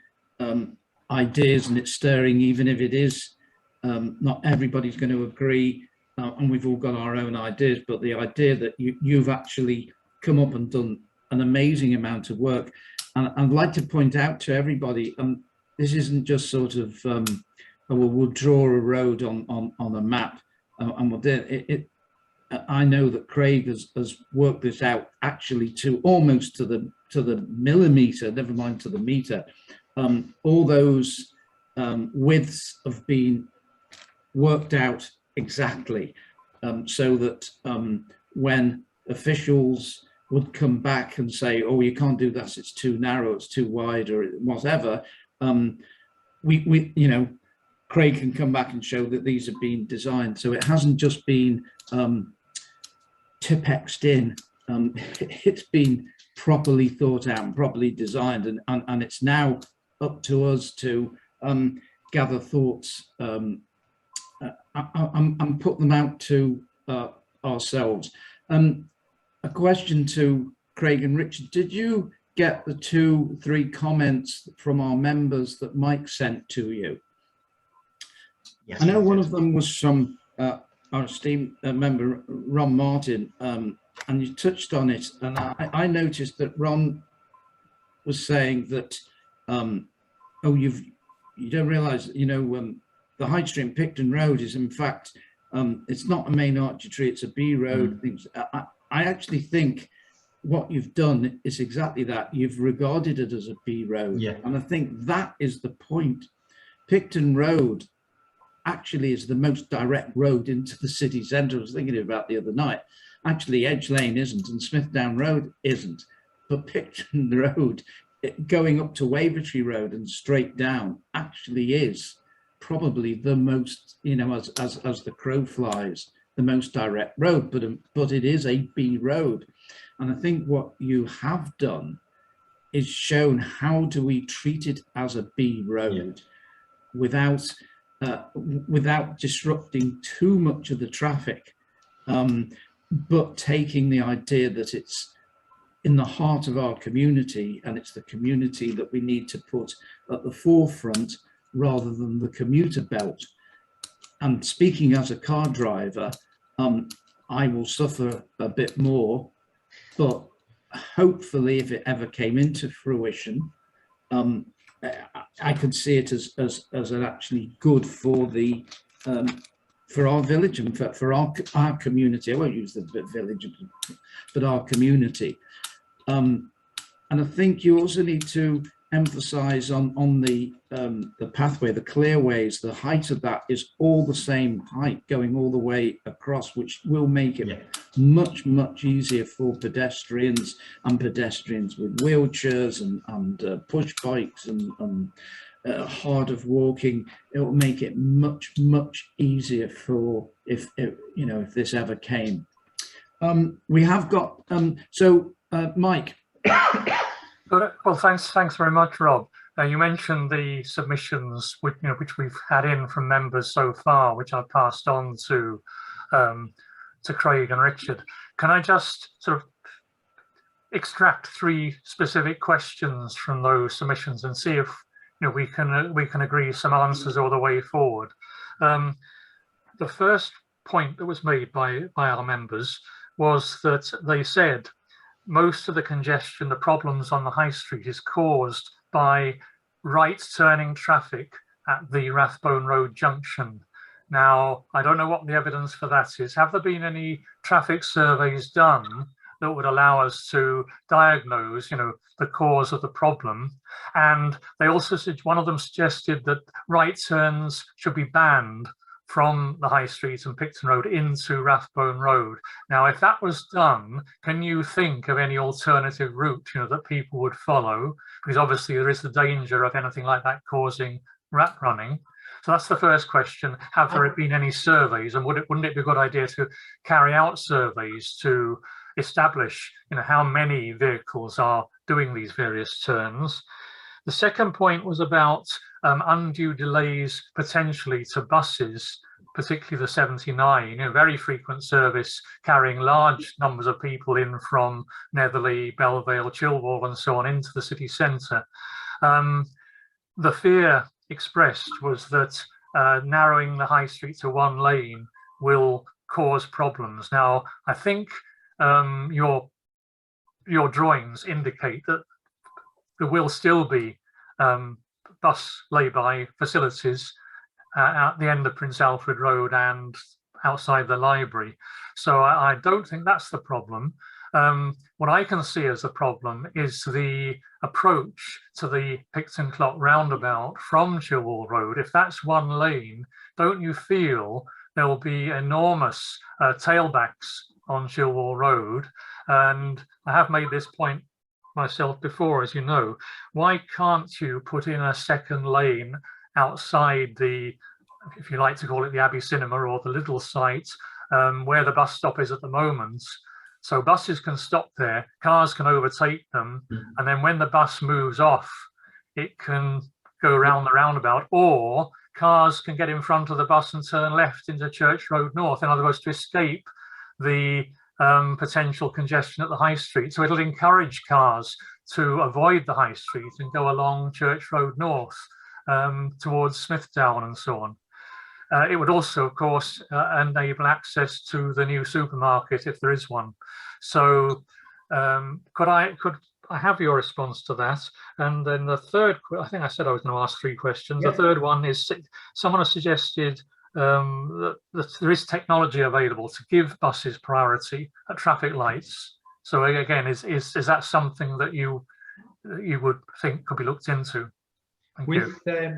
ideas, and it's stirring, even if it is not everybody's going to agree, and we've all got our own ideas, but the idea that you've actually come up and done an amazing amount of work. And I'd like to point out to everybody, this isn't just sort of, we'll draw a road on a map, and we'll do it. I know that Craig has worked this out actually to almost to the millimeter, never mind to the meter. All those widths have been worked out exactly, so that when officials would come back and say, oh, you can't do that, it's too narrow, it's too wide, or whatever, we you know, Craig can come back and show that these have been designed. So it hasn't just been Tipexed in, it's been properly thought out and properly designed, and it's now up to us to gather thoughts and put them out to ourselves. A question to Craig and Richard: did you get the 2-3 comments from our members that Mike sent to you? Yes, I know one of them was from our esteemed member Ron Martin, and you touched on it, and I noticed that Ron was saying that oh, you don't realize, you know, the High Street and Picton Road is in fact it's not a main artery, it's a B road. Things I actually think what you've done is exactly that. You've regarded it as a B road, Yeah. and I think that is the point. Picton Road actually is the most direct road into the city centre. I was thinking about the other night. Actually, Edge Lane isn't, and Smithdown Road isn't, but Picton Road, going up to Wavertree Road and straight down, actually is probably the most, you know, as the crow flies, the most direct road. But it is a B road, and I think what you have done is shown how do we treat it as a B road, without disrupting too much of the traffic, but taking the idea that it's in the heart of our community, and it's the community that we need to put at the forefront rather than the commuter belt. And speaking as a car driver, I will suffer a bit more, but hopefully if it ever came into fruition, I could see it as an actually good for the for our village and for our community. I won't use the village, but our community. And I think you also need to emphasize on the pathway, the clearways, the height of that is all the same height going all the way across, which will make it much easier for pedestrians and pedestrians with wheelchairs and push bikes and hard of walking. It will make it much easier for if this ever came. We have got Mike. Well, thanks very much, Rob. You mentioned the submissions which we've had in from members so far, which I've passed on to Craig and Richard. Can I just sort of extract 3 specific questions from those submissions and see if we can agree some answers all the way forward? The first point that was made by our members was that they said most of the congestion, the problems on the high street is caused by right turning traffic at the Rathbone Road junction. Now, I don't know what the evidence for that is. Have there been any traffic surveys done that would allow us to diagnose, the cause of the problem? And they also said, one of them suggested that right turns should be banned from the High Street and Picton Road into Rathbone Road. Now, if that was done, can you think of any alternative route, that people would follow? Because obviously there is the danger of anything like that causing rat running. So that's the first question. Have there been any surveys, and wouldn't it be a good idea to carry out surveys to establish, how many vehicles are doing these various turns? The second point was about undue delays potentially to buses, particularly the 79, very frequent service carrying large numbers of people in from Netherley, Belvale, Chilwell and so on into the city centre. The fear expressed was that narrowing the high street to one lane will cause problems. Now, I think your drawings indicate that there will still be bus lay-by facilities at the end of Prince Alfred Road and outside the library. So I don't think that's the problem. What I can see as a problem is the approach to the Picton Clock roundabout from Chilwell Road. If that's one lane, don't you feel there will be enormous tailbacks on Chilwell Road? And I have made this point myself before, as you know. Why can't you put in a second lane outside the, if you like to call it, the Abbey Cinema or the little site where the bus stop is at the moment? So buses can stop there, cars can overtake them, and then when the bus moves off, it can go around the roundabout, or cars can get in front of the bus and turn left into Church Road North, in other words, to escape the potential congestion at the High Street. So it'll encourage cars to avoid the High Street and go along Church Road North towards Smithdown and so on. It would also, of course, enable access to the new supermarket if there is one. So could I have your response to that? And then the third, I think I said I was going to ask 3 questions. Yeah. The third one is, someone has suggested that there is technology available to give buses priority at traffic lights. So again, is that something that you would think could be looked into? With the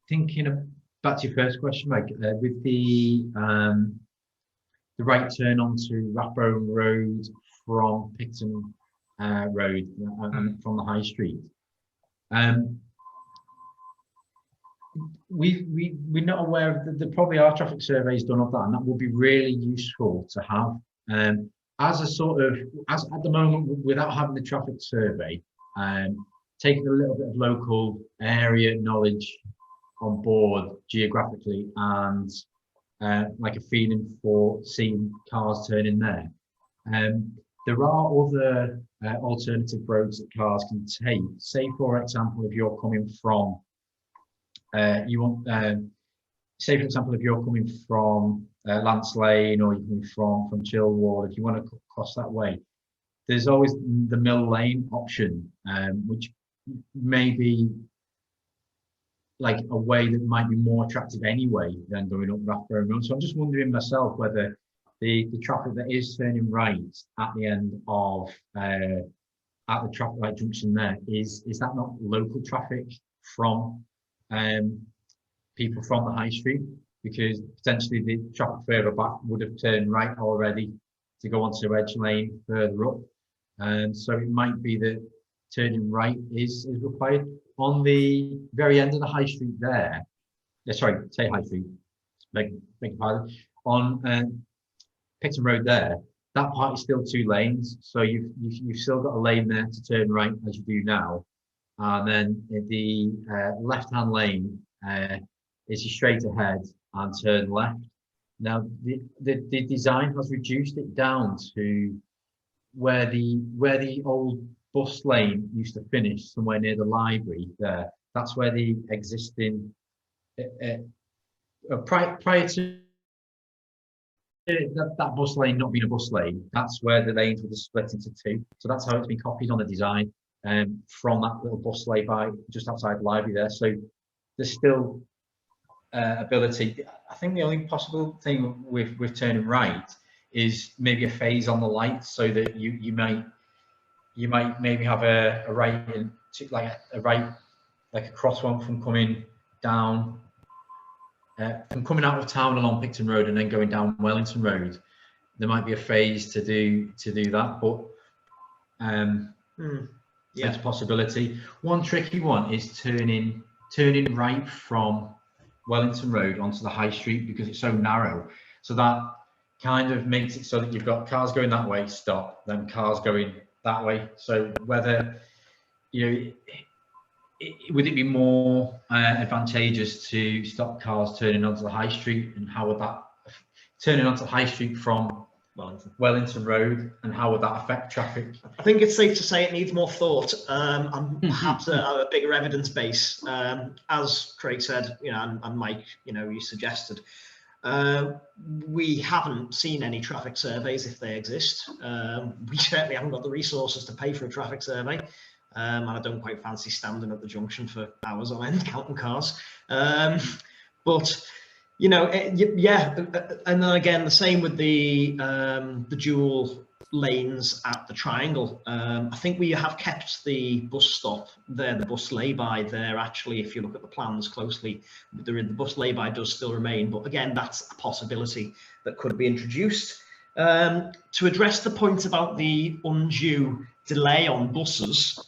thinking back to your first question, Mike, with the right turn onto Rathbone Road from Picton Road from the High Street. We're not aware of there probably are traffic surveys done of that, and that would be really useful to have as a sort of, as at the moment, without having the traffic survey, taking a little bit of local area knowledge on board geographically, and like a feeling for seeing cars turn in there. There are other alternative roads that cars can take. Say, for example, if you're coming from, say, for example, if you're coming from Lance Lane, or you're coming from Chilwell, if you want to cross that way, there's always the Mill Lane option, which may be like a way that might be more attractive anyway than going up Rathbone Road. So I'm just wondering myself whether the traffic that is turning right at the end of at the traffic light junction there, is that not local traffic from people from the high street? Because potentially the traffic further back would have turned right already to go onto Edge Lane further up. And so it might be that turning right is required. On the very end of the high street there, sorry, say high street, beg your pardon, on Picton Road there, that part is still 2 lanes. So you've still got a lane there to turn right as you do now. And then the left-hand lane is you straight ahead and turn left. Now the design has reduced it down to where the old bus lane used to finish, somewhere near the library there. That's where the existing prior to that bus lane not being a bus lane, that's where the lanes were split into 2. So that's how it's been copied on the design from that little bus lay-by just outside the library there. So there's still ability. I think the only possible thing with turning right is maybe a phase on the light, so that you might maybe have a right in, like a right, like a cross one from coming down from coming out of town along Picton Road and then going down Wellington Road. There might be a phase to do that, but yeah, it's a possibility. One tricky one is turning right from Wellington Road onto the high street, because it's so narrow. So that kind of makes it so that you've got cars going that way, stop, then cars going that way. So whether, would it be more advantageous to stop cars turning onto the high street, and how would that turning onto the high street from Wellington Road, and how would that affect traffic? I think it's safe to say it needs more thought, and perhaps a bigger evidence base. As Craig said, and Mike, you suggested, we haven't seen any traffic surveys, if they exist. We certainly haven't got the resources to pay for a traffic survey, and I don't quite fancy standing at the junction for hours on end counting cars. But yeah, and then again, the same with the dual lanes at the triangle. I think we have kept the bus stop there, the bus lay-by there. Actually, if you look at the plans closely, the bus lay-by does still remain, but again, that's a possibility that could be introduced. To address the point about the undue delay on buses,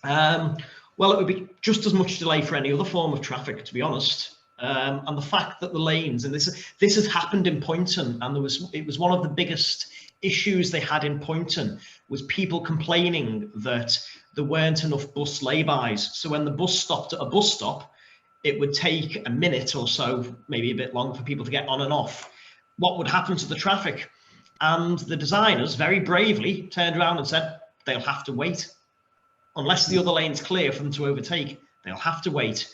well, it would be just as much delay for any other form of traffic, to be honest. And the fact that the lanes, and this has happened in Poynton, and it was one of the biggest issues they had in Poynton, was people complaining that there weren't enough bus laybys. So when the bus stopped at a bus stop, it would take a minute or so, maybe a bit longer, for people to get on and off. What would happen to the traffic? And the designers very bravely turned around and said they'll have to wait. Unless the other lane's clear for them to overtake, they'll have to wait.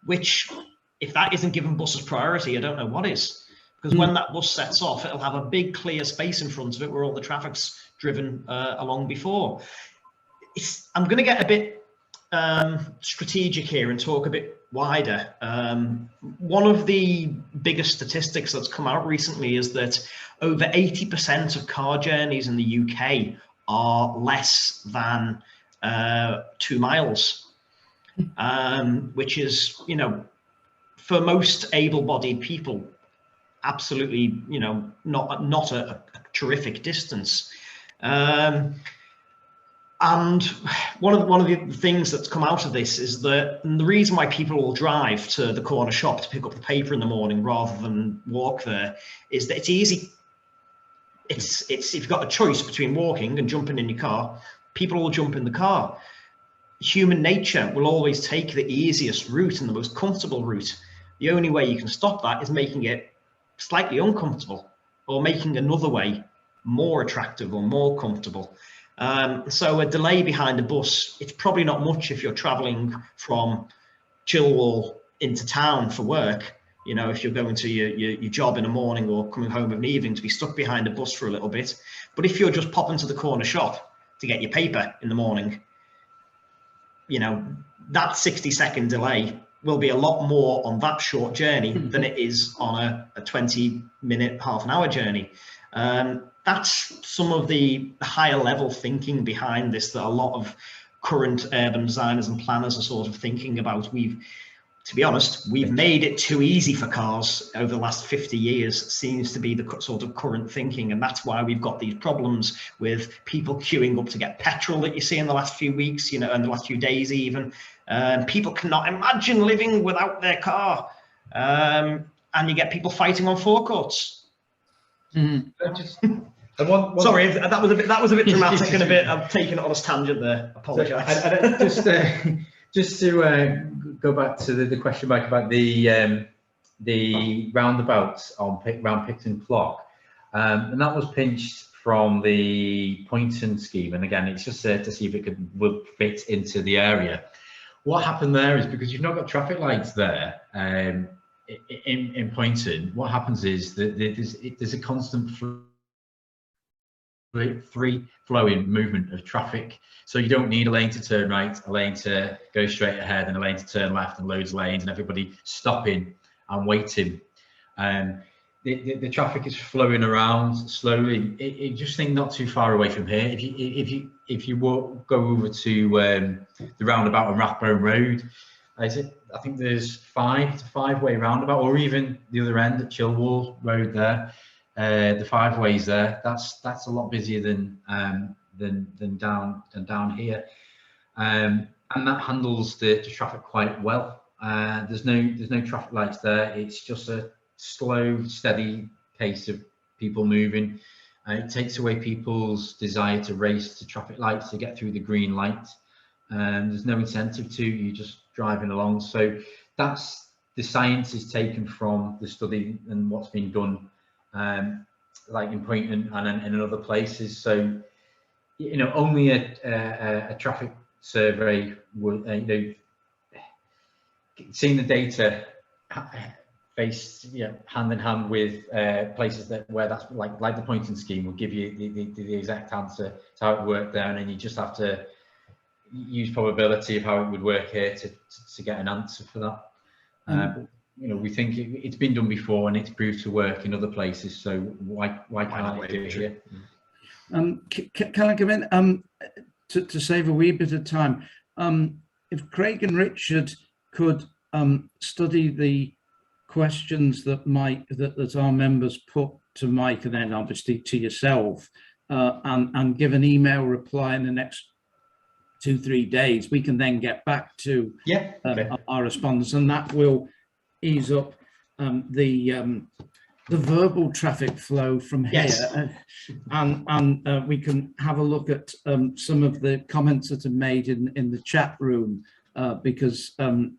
Which, if that isn't giving buses priority, I don't know what is. Because when that bus sets off, it'll have a big clear space in front of it where all the traffic's driven along before. I'm going to get a bit strategic here and talk a bit wider. One of the biggest statistics that's come out recently is that over 80% of car journeys in the UK are less than 2 miles, which is, for most able-bodied people, absolutely, not a terrific distance. And one of the things that's come out of this is that the reason why people will drive to the corner shop to pick up the paper in the morning rather than walk there is that it's easy. It's if you've got a choice between walking and jumping in your car, people will jump in the car. Human nature will always take the easiest route and the most comfortable route. The only way you can stop that is making it slightly uncomfortable, or making another way more attractive or more comfortable. So a delay behind a bus, it's probably not much if you're traveling from Chilwell into town for work. You know, if you're going to your job in the morning or coming home in the evening, to be stuck behind a bus for a little bit. But if you're just popping to the corner shop to get your paper in the morning, you know, that 60-second delay will be a lot more on that short journey than it is on a 20-minute, half an hour journey. That's some of the higher level thinking behind this that a lot of current urban designers and planners are sort of thinking about. To be honest, we've made it too easy for cars over the last 50 years, seems to be the sort of current thinking. And that's why we've got these problems with people queuing up to get petrol that you see in the last few weeks, you know, and the last few days even. People cannot imagine living without their car. And you get people fighting on forecourts. Sorry, that was a bit dramatic and a bit. I'm taking it on a tangent there. Apologise. Just to go back to the question, Mike, about the roundabouts round Picton Clock, and that was pinched from the Poynton scheme. And again, it's just to see if it would fit into the area. What happened there is, because you've not got traffic lights there in Poynton, what happens is that there's a constant free flowing movement of traffic. So you don't need a lane to turn right, a lane to go straight ahead, and a lane to turn left, and loads of lanes, and everybody stopping and waiting. The traffic is flowing around slowly. You just think not too far away from here. If you go over to the roundabout on Rathbone Road, I think there's 5-way roundabout, or even the other end at Chilwell Road there. The 5 ways there. That's a lot busier than down here, and that handles the traffic quite well. There's no traffic lights there. It's just a slow, steady pace of people moving. It takes away people's desire to race to traffic lights to get through the green light. There's no incentive to. You're just driving along. So that's the science is taken from the study and what's been done, like in Poynton and in other places. So, you know, only a traffic survey would, you know, seeing the data hand in hand with places where that's like the Poynton scheme will give you the exact answer to how it worked there, and then you just have to use probability of how it would work here to get an answer for that. You know, we think it's been done before and it's proved to work in other places, so why can't it do it here? Can I come in to save a wee bit of time? If Craig and Richard could study the questions that that our members put to Mike, and then obviously to yourself, and give an email reply in the next 2-3 days, we can then get back to our respondents, and that will ease up the verbal traffic flow from here. And we can have a look at some of the comments that are made in the chat room, because Phil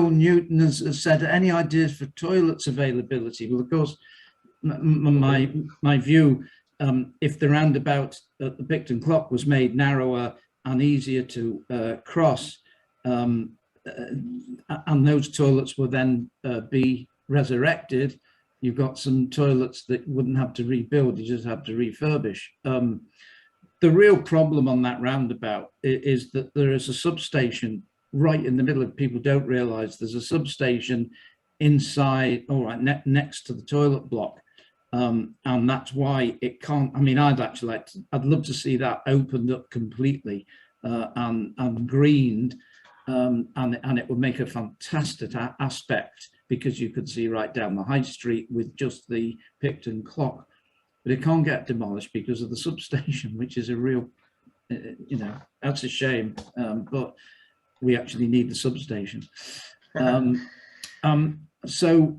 Newton has said, any ideas for toilets availability? Well, of course, my view, if the roundabout at the Picton Clock was made narrower and easier to cross, and those toilets will then be resurrected, you've got some toilets that you wouldn't have to rebuild, you just have to refurbish. The real problem on that roundabout is that there is a substation right in the middle of, people don't realize there's a substation inside, next to the toilet block. And that's why it can't, I mean, I'd love to see that opened up completely and greened, and it would make a fantastic aspect, because you could see right down the high street with just the Picton Clock. But it can't get demolished because of the substation, which is a real, you know, that's a shame. But we actually need the substation. So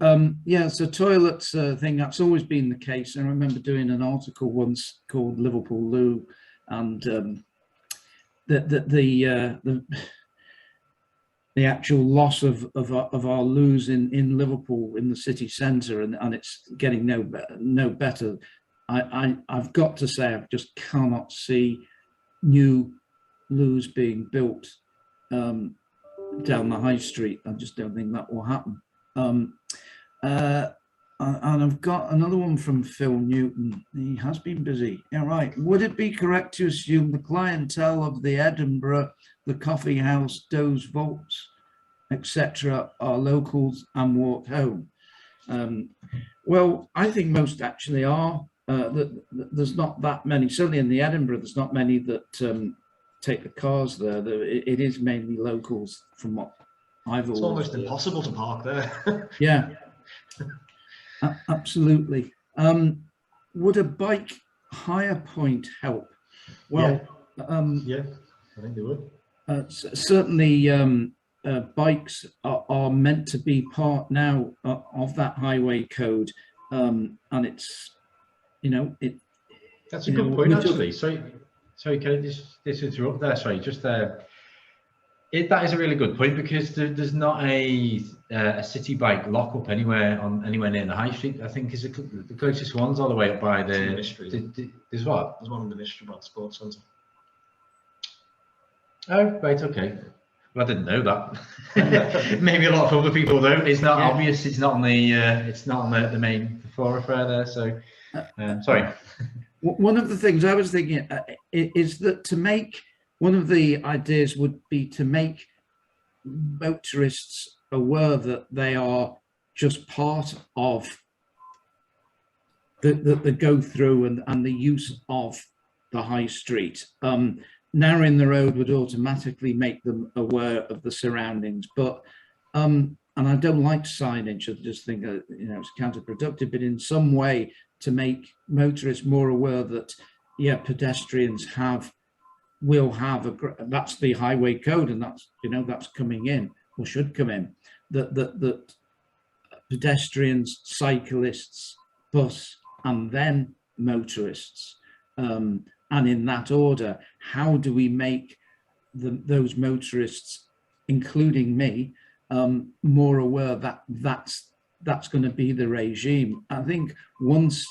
toilets thing, that's always been the case. And I remember doing an article once called Liverpool Loo, and the actual loss of our loos in Liverpool in the city centre, and it's getting no better. I've got to say, I just cannot see new loos being built down the high street. I just don't think that will happen. And I've got another one from Phil Newton. He has been busy. Yeah, right. Would it be correct to assume the clientele of the Edinburgh, the Coffee House, Doe's Vaults, etc., are locals and walk home? Well, I think most actually are. There's not that many. Certainly in the Edinburgh, there's not many that take the cars there. It is mainly locals, from what I've always. It's almost impossible to park there. Yeah. Absolutely. Would a bike hire point help? Well, yeah, I think they would. Certainly, bikes are meant to be part now of that highway code, and it's, That's a good point, actually. Sorry, can I just interrupt there? Sorry, just that is a really good point, because there's not a city bike lockup anywhere near the high street. I think is the closest one's all the way up by the. There's what? There's one in the Mistrabad Sports Centre. Oh, right, okay. Well, I didn't know that. Maybe a lot of other people don't. It's not obvious. It's not on the main thoroughfare there. So, sorry. One of the things I was thinking is that one of the ideas would be to make motorists aware that they are just part of the go through and the use of the high street. Narrowing the road would automatically make them aware of the surroundings, but and I don't like signage. I just think it's counterproductive, but in some way to make motorists more aware that pedestrians will have that's the highway code, and that's coming in, or should come in, that pedestrians, cyclists, bus, and then motorists, and in that order. How do we make those motorists, including me, more aware that that's going to be the regime? I think once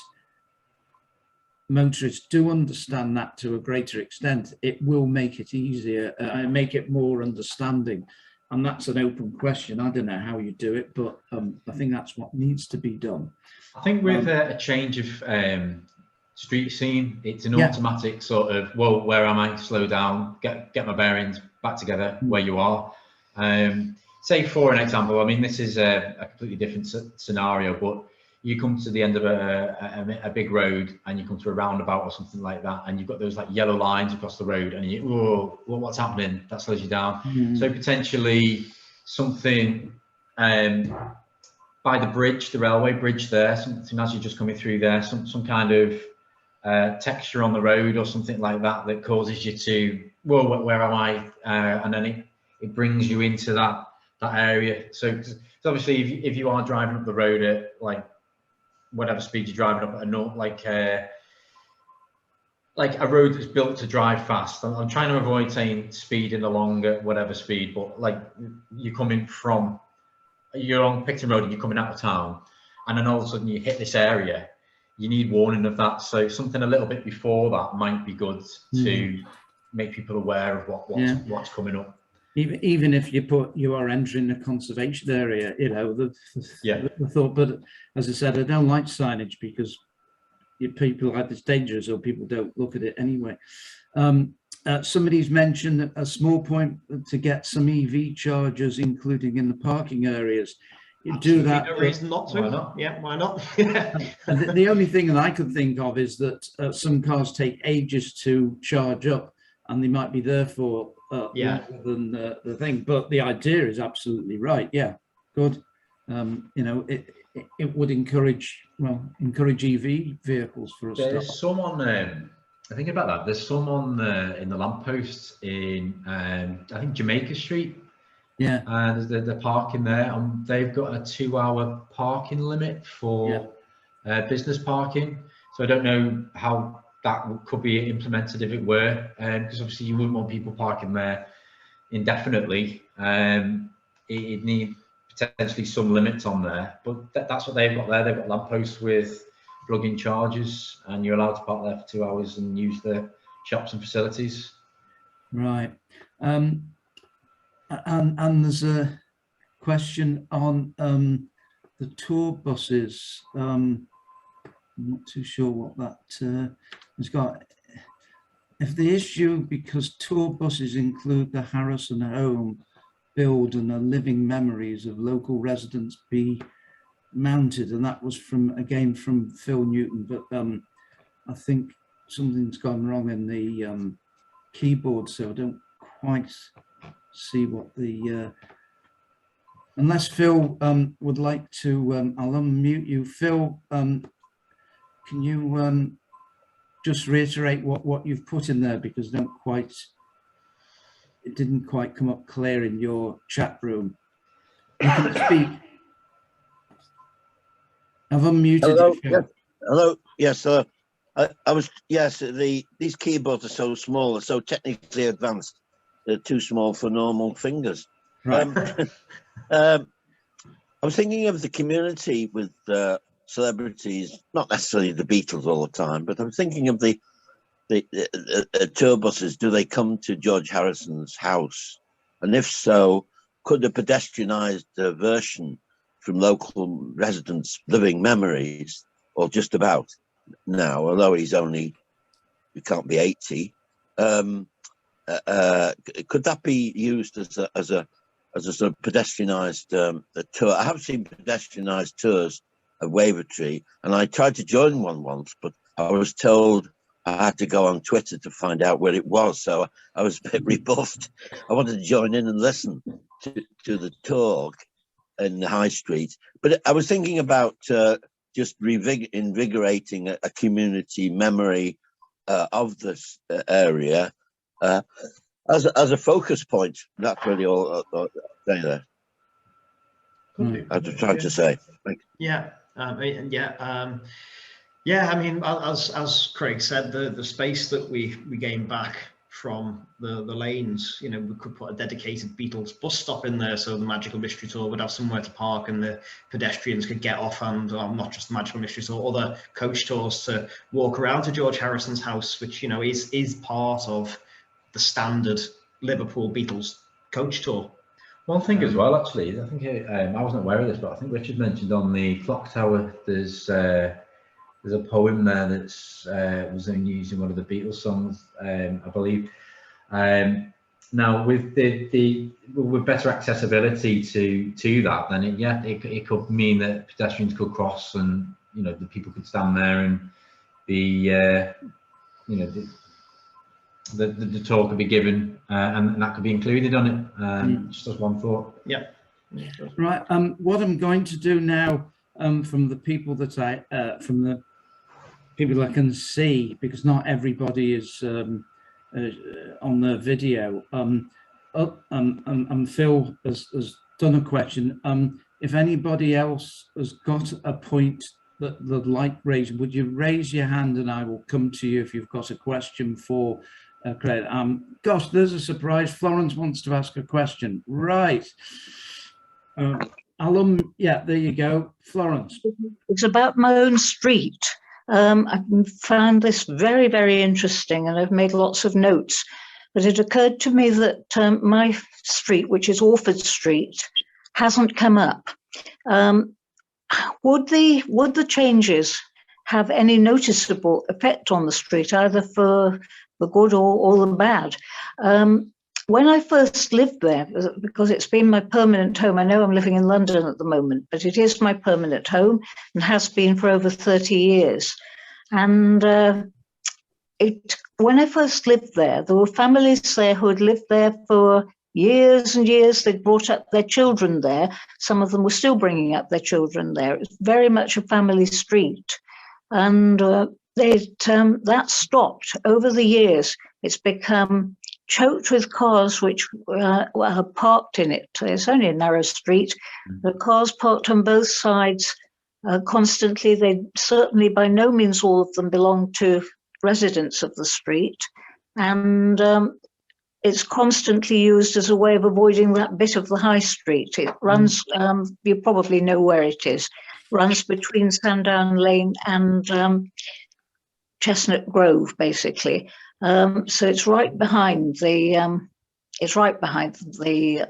motorists do understand that to a greater extent, it will make it easier and make it more understanding. And that's an open question. I don't know how you do it, but I think that's what needs to be done. I think with a change of street scene, it's an automatic sort of, well, where am I? Slow down, get my bearings back together, where you are. Say, for an example, I mean, this is a completely different scenario, but you come to the end of a big road and you come to a roundabout or something like that, and you've got those like yellow lines across the road, and you, whoa, what's happening? That slows you down. So potentially something by the bridge, the railway bridge there, something as you're just coming through there, some kind of texture on the road or something like that causes you to, whoa, where am I? And then it brings you into that area. So obviously, if you are driving up the road at like whatever speed you're driving up at like a road that's built to drive fast. I'm trying to avoid saying speeding along at whatever speed, but like you're on Picton Road and you're coming out of town, and then all of a sudden you hit this area, you need warning of that. So something a little bit before that might be good to make people aware of what's coming up. Even if you are entering a conservation area, the thought. But as I said, I don't like signage because people like it's dangerous, or people don't look at it anyway. Somebody's mentioned a small point to get some EV chargers, including in the parking areas. You do that. No reason not to. Why not? Yeah, why not? The only thing that I could think of is that some cars take ages to charge up, and they might be there for longer than the thing. But the idea is absolutely right. Yeah, good. It would encourage EV vehicles for us. There's someone. I think about that. There's someone in the lampposts in I think Jamaica Street. Yeah. There's the parking there, and they've got a 2-hour parking limit for business parking. So I don't know how that could be implemented if it were, because obviously you wouldn't want people parking there indefinitely. it'd need potentially some limits on there, but that's what they've got there. They've got lampposts with plug-in chargers, and you're allowed to park there for 2 hours and use the shops and facilities. Right. And there's a question on the tour buses. I'm not too sure what that has got. If the issue, because tour buses include the Harrison home, build and the living memories of local residents be mounted, and that was again from Phil Newton, but I think something's gone wrong in the keyboard, so I don't quite see what the unless Phil would like to, I'll unmute you. Phil, can you just reiterate what you've put in there, because it didn't quite come up clear in your chat room. You can speak. I've unmuted Hello. you. Yes. Hello. Yes. I was. Yes. These keyboards are so small. They're so technically advanced. They're too small for normal fingers. Right. I was thinking of the community with celebrities, not necessarily the Beatles all the time, but I'm thinking of the tour buses. Do they come to George Harrison's house? And if so, could a pedestrianised version from local residents' living memories, or just about now, although he can't be 80, could that be used as a sort of pedestrianised tour? I have seen pedestrianised tours of Wavertree, and I tried to join one once, but I was told I had to go on Twitter to find out where it was, so I was a bit rebuffed. I wanted to join in and listen to the talk in the High Street, but I was thinking about just invigorating a community memory of this area as a focus point. That's really all I'll say there. I was trying to say. Yeah. Yeah, I mean, as Craig said, the space that we gain back from the lanes, you know, we could put a dedicated Beatles bus stop in there, so the Magical Mystery Tour would have somewhere to park, and the pedestrians could get off, and not just the Magical Mystery Tour, other coach tours to walk around to George Harrison's house, which, you know, is part of the standard Liverpool Beatles coach tour. One thing as well, actually, I think I wasn't aware of this, but I think Richard mentioned on the clock tower, there's a poem there that's was used in one of the Beatles songs, I believe. Now, with with better accessibility to that, then it could mean that pedestrians could cross, and you know, the people could stand there, and the talk could be given, and that could be included on it. Just as one thought. Yeah. Right. What I'm going to do now, from the people that I can see, because not everybody is on the video. Phil has done a question. If anybody else has got a point that they'd like raised, would you raise your hand and I will come to you if you've got a question for Craig. Gosh, there's a surprise. Florence wants to ask a question. Right. Yeah, there you go. Florence. It's about my own street. I've found this very, very interesting, and I've made lots of notes. But it occurred to me that my street, which is Orford Street, hasn't come up. Would the changes have any noticeable effect on the street, either for the good or the bad? When I first lived there, because it's been my permanent home, I know I'm living in London at the moment, but it is my permanent home and has been for over 30 years. And when I first lived there were families there who had lived there for years and years. They'd brought up their children there. Some of them were still bringing up their children there. It was very much a family street. And that stopped over the years. It's become choked with cars which are parked in it. It's only a narrow street. The cars parked on both sides constantly. They certainly, by no means all of them, belong to residents of the street. And it's constantly used as a way of avoiding that bit of the high street. It runs, you probably know where it is, runs between Sandown Lane and Chestnut Grove, basically. So it's right behind the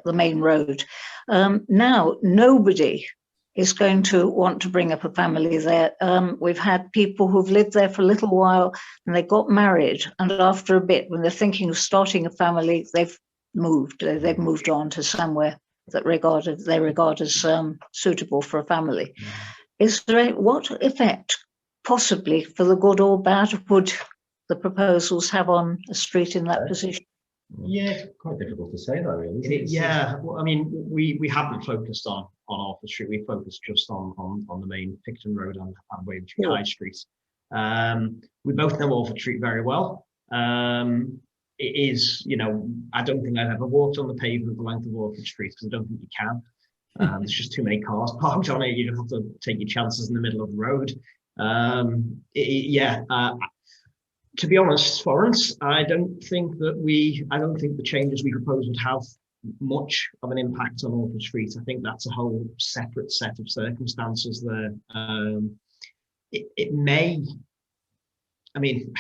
main road. Now nobody is going to want to bring up a family there. We've had people who've lived there for a little while and they got married, and after a bit, when they're thinking of starting a family, they've moved on to somewhere that they regard as suitable for a family. Is there what effect, possibly for the good or bad, would the proposals have on a street in that position? Yeah, it's quite difficult to say that, really. Yeah, well, I mean, we haven't focused on Arthur Street. We focused just on the main Picton Road and Wavertree High Street. We both know Wavertree very well. It is, you know, I don't think I've ever walked on the pavement the length of Wavertree Street, because I don't think you can. There's just too many cars parked on it. You just have to take your chances in the middle of the road. To be honest, Florence, I don't think the changes we propose would have much of an impact on Orford Street. I think that's a whole separate set of circumstances there. It may, I mean,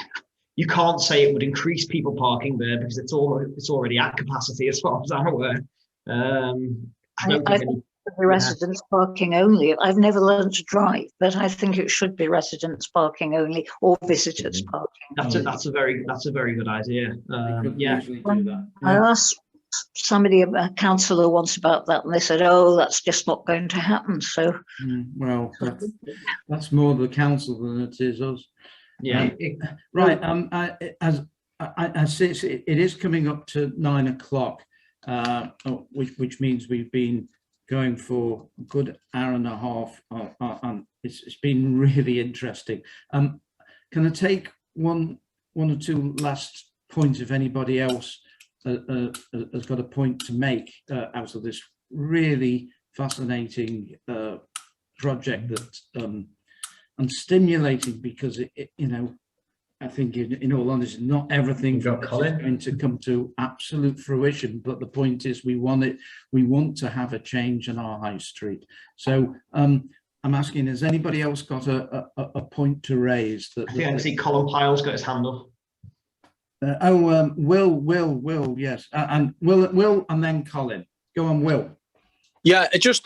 you can't say it would increase people parking there, because it's already at capacity as far as I'm aware. I think the residents parking only. I've never learned to drive, but I think it should be residents parking only, or visitors parking. That's a very good idea. I asked somebody, a councillor, once about that, and they said, "Oh, that's just not going to happen." So, well, that's more the council than it is us. Yeah. Right. As I say, it is coming up to 9 o'clock, which means we've been going for a good hour and a half, and it's been really interesting. Can I take one or two last points if anybody else has got a point to make out of this really fascinating project that and stimulating, because it you know, I think in all honesty, not everything is going to come to absolute fruition, but the point is we want to have a change in our high street. So I'm asking, has anybody else got a point to raise? I think I can see Colin Pyle's got his hand up. Will, yes, and Will, and then Colin. Go on, Will. Yeah, just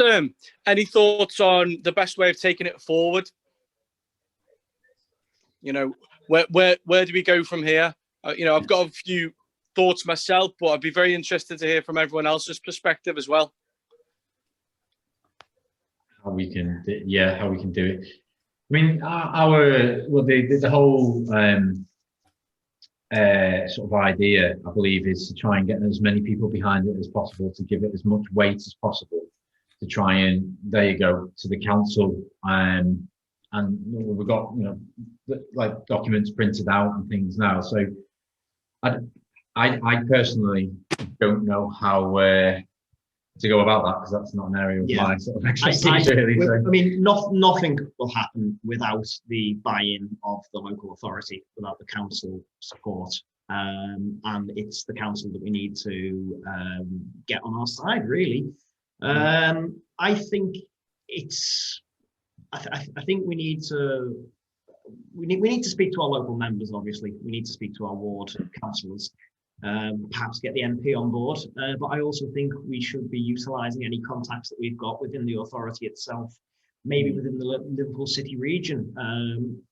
any thoughts on the best way of taking it forward? You know, where do we go from here? You know, I've got a few thoughts myself, but I'd be very interested to hear from everyone else's perspective as well. How we can do it. I mean, the whole sort of idea, I believe, is to try and get as many people behind it as possible, to give it as much weight as possible, to try and, there you go, to the council. And we've got, you know, like documents printed out and things now. So I personally don't know how to go about that, because that's not an area of my sort of expertise, really. So. I mean, nothing will happen without the buy-in of the local authority, without the council support. And it's the council that we need to get on our side, really. I think it's. I think we need to speak to our local members. Obviously, we need to speak to our ward councillors, perhaps get the MP on board. But I also think we should be utilising any contacts that we've got within the authority itself, maybe within the Liverpool City region.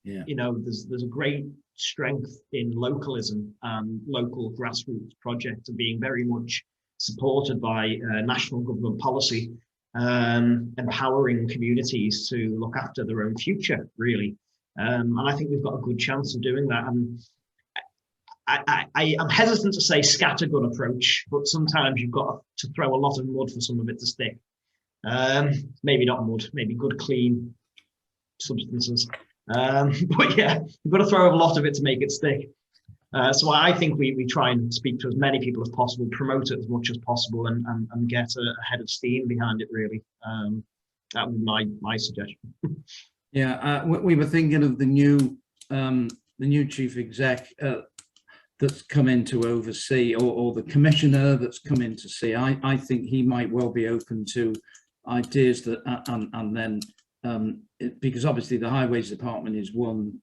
You know, there's a great strength in localism and local grassroots projects are being very much supported by national government policy. Empowering communities to look after their own future, really. And I think we've got a good chance of doing that. And I'm hesitant to say scattergun approach, but sometimes you've got to throw a lot of mud for some of it to stick. Maybe not mud, maybe good, clean substances. But yeah, you've got to throw a lot of it to make it stick. So I think we try and speak to as many people as possible, promote it as much as possible, and get a head of steam behind it, really. That would be my suggestion. Yeah, we were thinking of the new chief exec. that's come in to oversee, or the commissioner that's come in to see, I think he might well be open to ideas that, and then because obviously the highways department is one,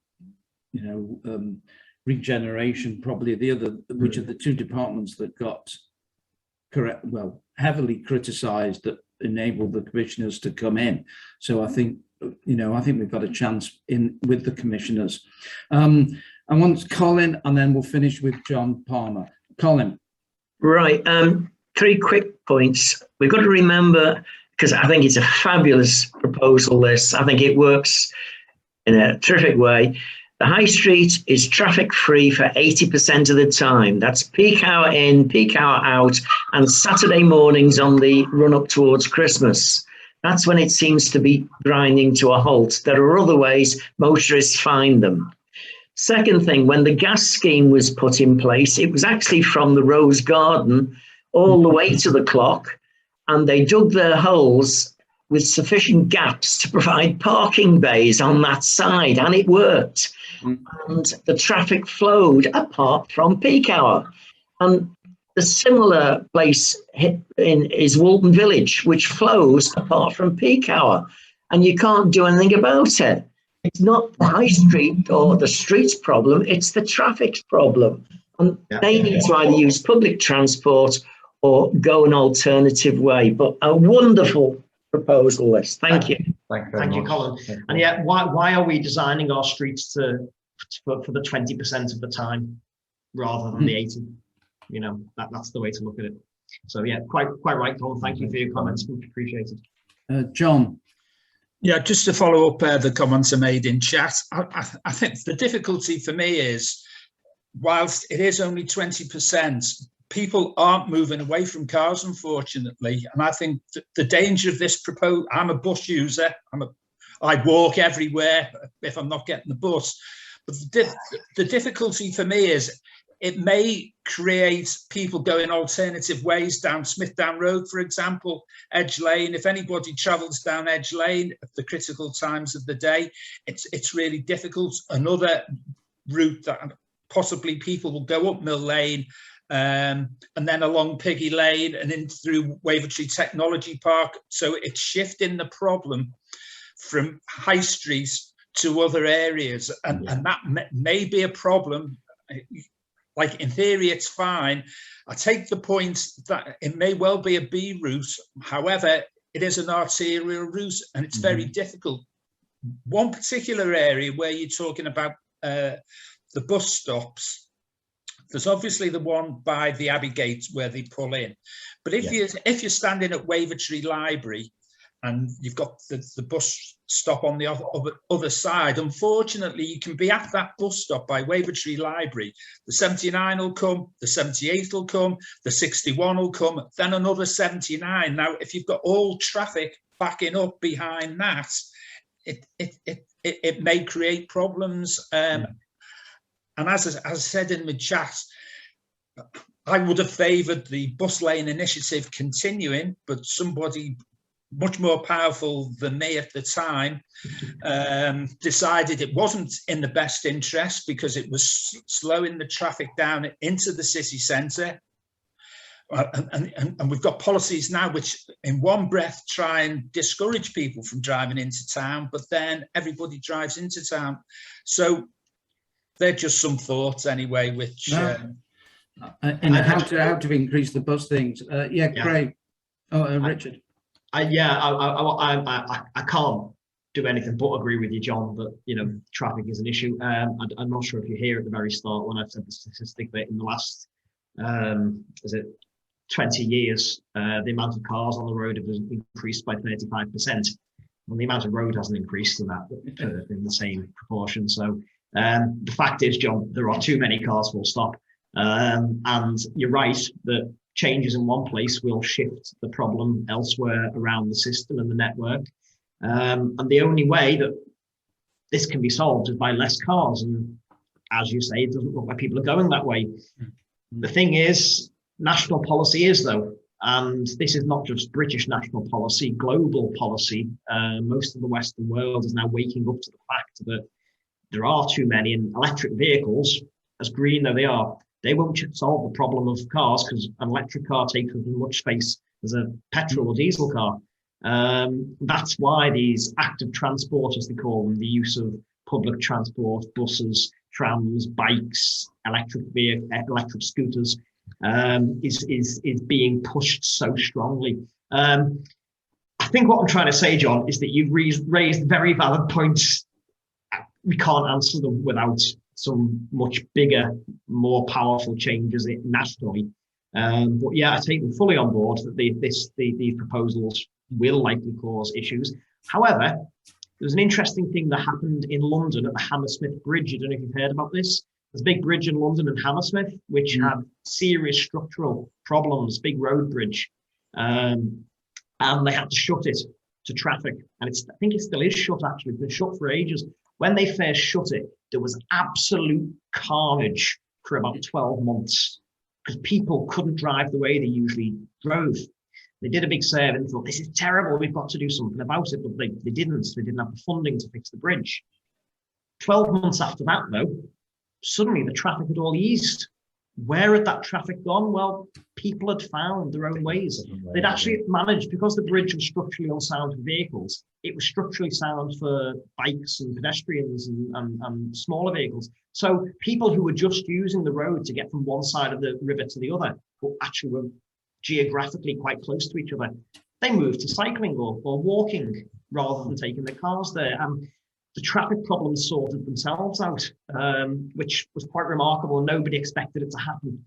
regeneration probably the other, which are the two departments that got heavily criticised, that enabled the commissioners to come in. So I think we've got a chance in with the commissioners. I want Colin, and then we'll finish with John Palmer. Colin. Right. 3 quick points. We've got to remember, because I think it's a fabulous proposal, this. I think it works in a terrific way. The high street is traffic free for 80% of the time. That's peak hour in, peak hour out, and Saturday mornings on the run up towards Christmas. That's when it seems to be grinding to a halt. There are other ways motorists find them. Second thing, when the gas scheme was put in place, it was actually from the Rose Garden all the way to the clock, and they dug their holes with sufficient gaps to provide parking bays on that side, and it worked. And the traffic flowed apart from peak hour. And the similar place is Walton Village, which flows apart from peak hour, and you can't do anything about it. It's not the high street or the streets problem, it's the traffic's problem. And they need to either use public transport or go an alternative way. But a wonderful proposal list. Thank you. Thank you, Colin. And yet, why are we designing our streets for the 20% of the time rather than the 80? That's the way to look at it. So yeah, quite right, Colin. Thank you for your comments. Much appreciated. John. Yeah, just to follow up the comments I made in chat, I think the difficulty for me is, whilst it is only 20%, people aren't moving away from cars, unfortunately. And I think the danger of this proposal, I'm a bus user, I walk everywhere if I'm not getting the bus. But the difficulty for me is it may create people going alternative ways down Smithdown Road, for example, Edge Lane. If anybody travels down Edge Lane at the critical times of the day, it's really difficult. Another route that possibly people will go up Mill Lane and then along Piggy Lane and in through Wavertree Technology Park. So it's shifting the problem from high streets to other areas, and that may be a problem. Like, in theory, it's fine. I take the point that it may well be a B route. However, it is an arterial route, and it's very difficult. One particular area where you're talking about the bus stops, there's obviously the one by the Abbey Gate where they pull in. But if you're standing at Wavertree Library and you've got the bus stop on the other side, unfortunately, you can be at that bus stop by Wavertree Library. The 79 will come, the 78 will come, the 61 will come, then another 79. Now, if you've got all traffic backing up behind that, it may create problems. And as I said in the chat, I would have favoured the bus lane initiative continuing, but somebody much more powerful than me at the time decided it wasn't in the best interest because it was slowing the traffic down into the city centre. And we've got policies now which in one breath try and discourage people from driving into town, but then everybody drives into town. So they're just some thoughts anyway, which... and how to increase the bus things. Craig. Richard. I can't do anything but agree with you, John, that traffic is an issue. I'm not sure if you're here at the very start when I've said the statistic that in the last 20 years the amount of cars on the road have increased by 35%. Well, the amount of road hasn't increased in the same proportion. So the fact is, John, there are too many cars, full stop. And you're right that changes in one place will shift the problem elsewhere around the system and the network. And the only way that this can be solved is by less cars. And as you say, it doesn't look like people are going that way. The thing is, national policy is, though, and this is not just British national policy, global policy. Most of the Western world is now waking up to the fact that there are too many, and electric vehicles, as green though they are They won't solve the problem of cars, because an electric car takes as much space as a petrol or diesel car. That's why these active transport, as they call them, the use of public transport, buses, trams, bikes, electric scooters, is being pushed so strongly. I think what I'm trying to say, John, is that you've raised very valid points. We can't answer them without some much bigger, more powerful changes nationally. But yeah, I take them fully on board that these proposals will likely cause issues. However, there's an interesting thing that happened in London at the Hammersmith Bridge. I don't know if you've heard about this. There's a big bridge in London and Hammersmith, which had serious structural problems, big road bridge. And they had to shut it to traffic. And I think it still is shut, actually. It's been shut for ages. When they first shut it, there was absolute carnage for about 12 months because people couldn't drive the way they usually drove. They did a big survey and thought, this is terrible, we've got to do something about it, but they didn't. They didn't have the funding to fix the bridge. 12 months after that, though, suddenly the traffic had all eased. Where had that traffic gone? Well, people had found their own ways. They'd actually managed, because the bridge was structurally unsound for vehicles, it was structurally sound for bikes and pedestrians and smaller vehicles. So people who were just using the road to get from one side of the river to the other, but actually were geographically quite close to each other, they moved to cycling or walking rather than taking their cars there. And the traffic problems sorted themselves out, which was quite remarkable. Nobody expected it to happen,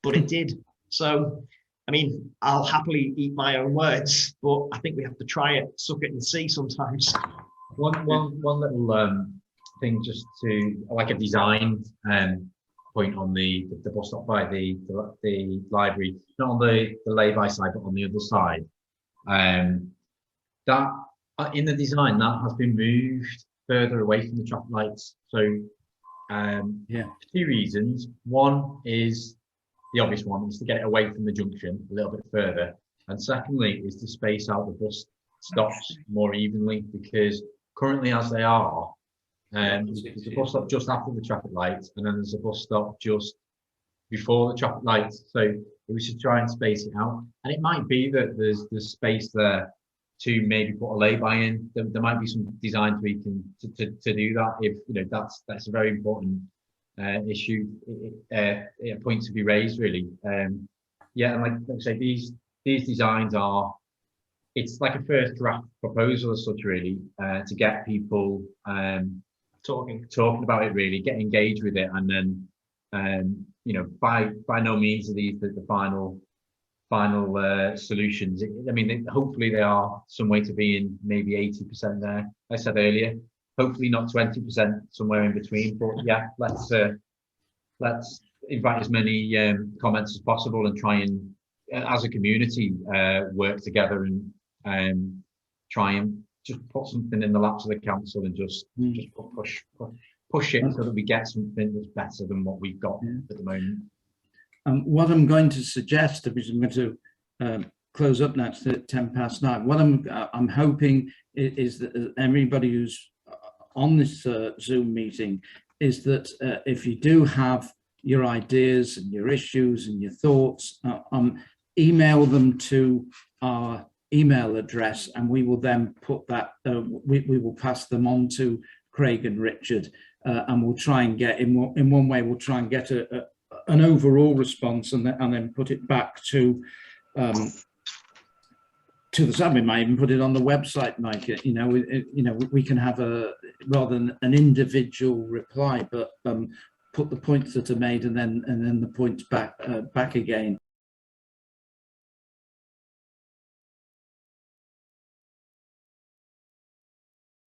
but it did. So, I mean, I'll happily eat my own words, but I think we have to try it, suck it and see sometimes. One little thing, just to like a design point on the bus stop by the library, not on the lay-by side, but on the other side. That in the design, that has been moved further away from the traffic lights. So two reasons. One is the obvious one, is to get it away from the junction a little bit further, and secondly is to space out the bus stops more evenly, because currently as they are, there's a bus stop just after the traffic lights, and then there's a bus stop just before the traffic lights. So we should try and space it out, and it might be that there's space there to maybe put a lay-by in. There might be some design tweaking to do that. If that's a very important issue, point to be raised, really. And like I say, these designs are, it's like a first draft proposal as such, really, to get people talking about it, really, get engaged with it, and then by no means are these the final solutions. I mean, hopefully they are some way to be in, maybe 80% there. I said earlier, hopefully not 20%, somewhere in between. But yeah, let's invite as many comments as possible and try and, as a community, work together and try and just put something in the laps of the council and just push it so that we get something that's better than what we've got at the moment. What I'm going to suggest, because I'm going to close up next at 9:10. What I'm hoping is that everybody who's on this Zoom meeting is that if you do have your ideas and your issues and your thoughts, email them to our email address, and we will then put that. We will pass them on to Craig and Richard, and we'll try and get in one way. We'll try and get an overall response, and then put it back to the sub. We might even put it on the website, Mike. We can have rather than an individual reply, but put the points that are made and then the points back again.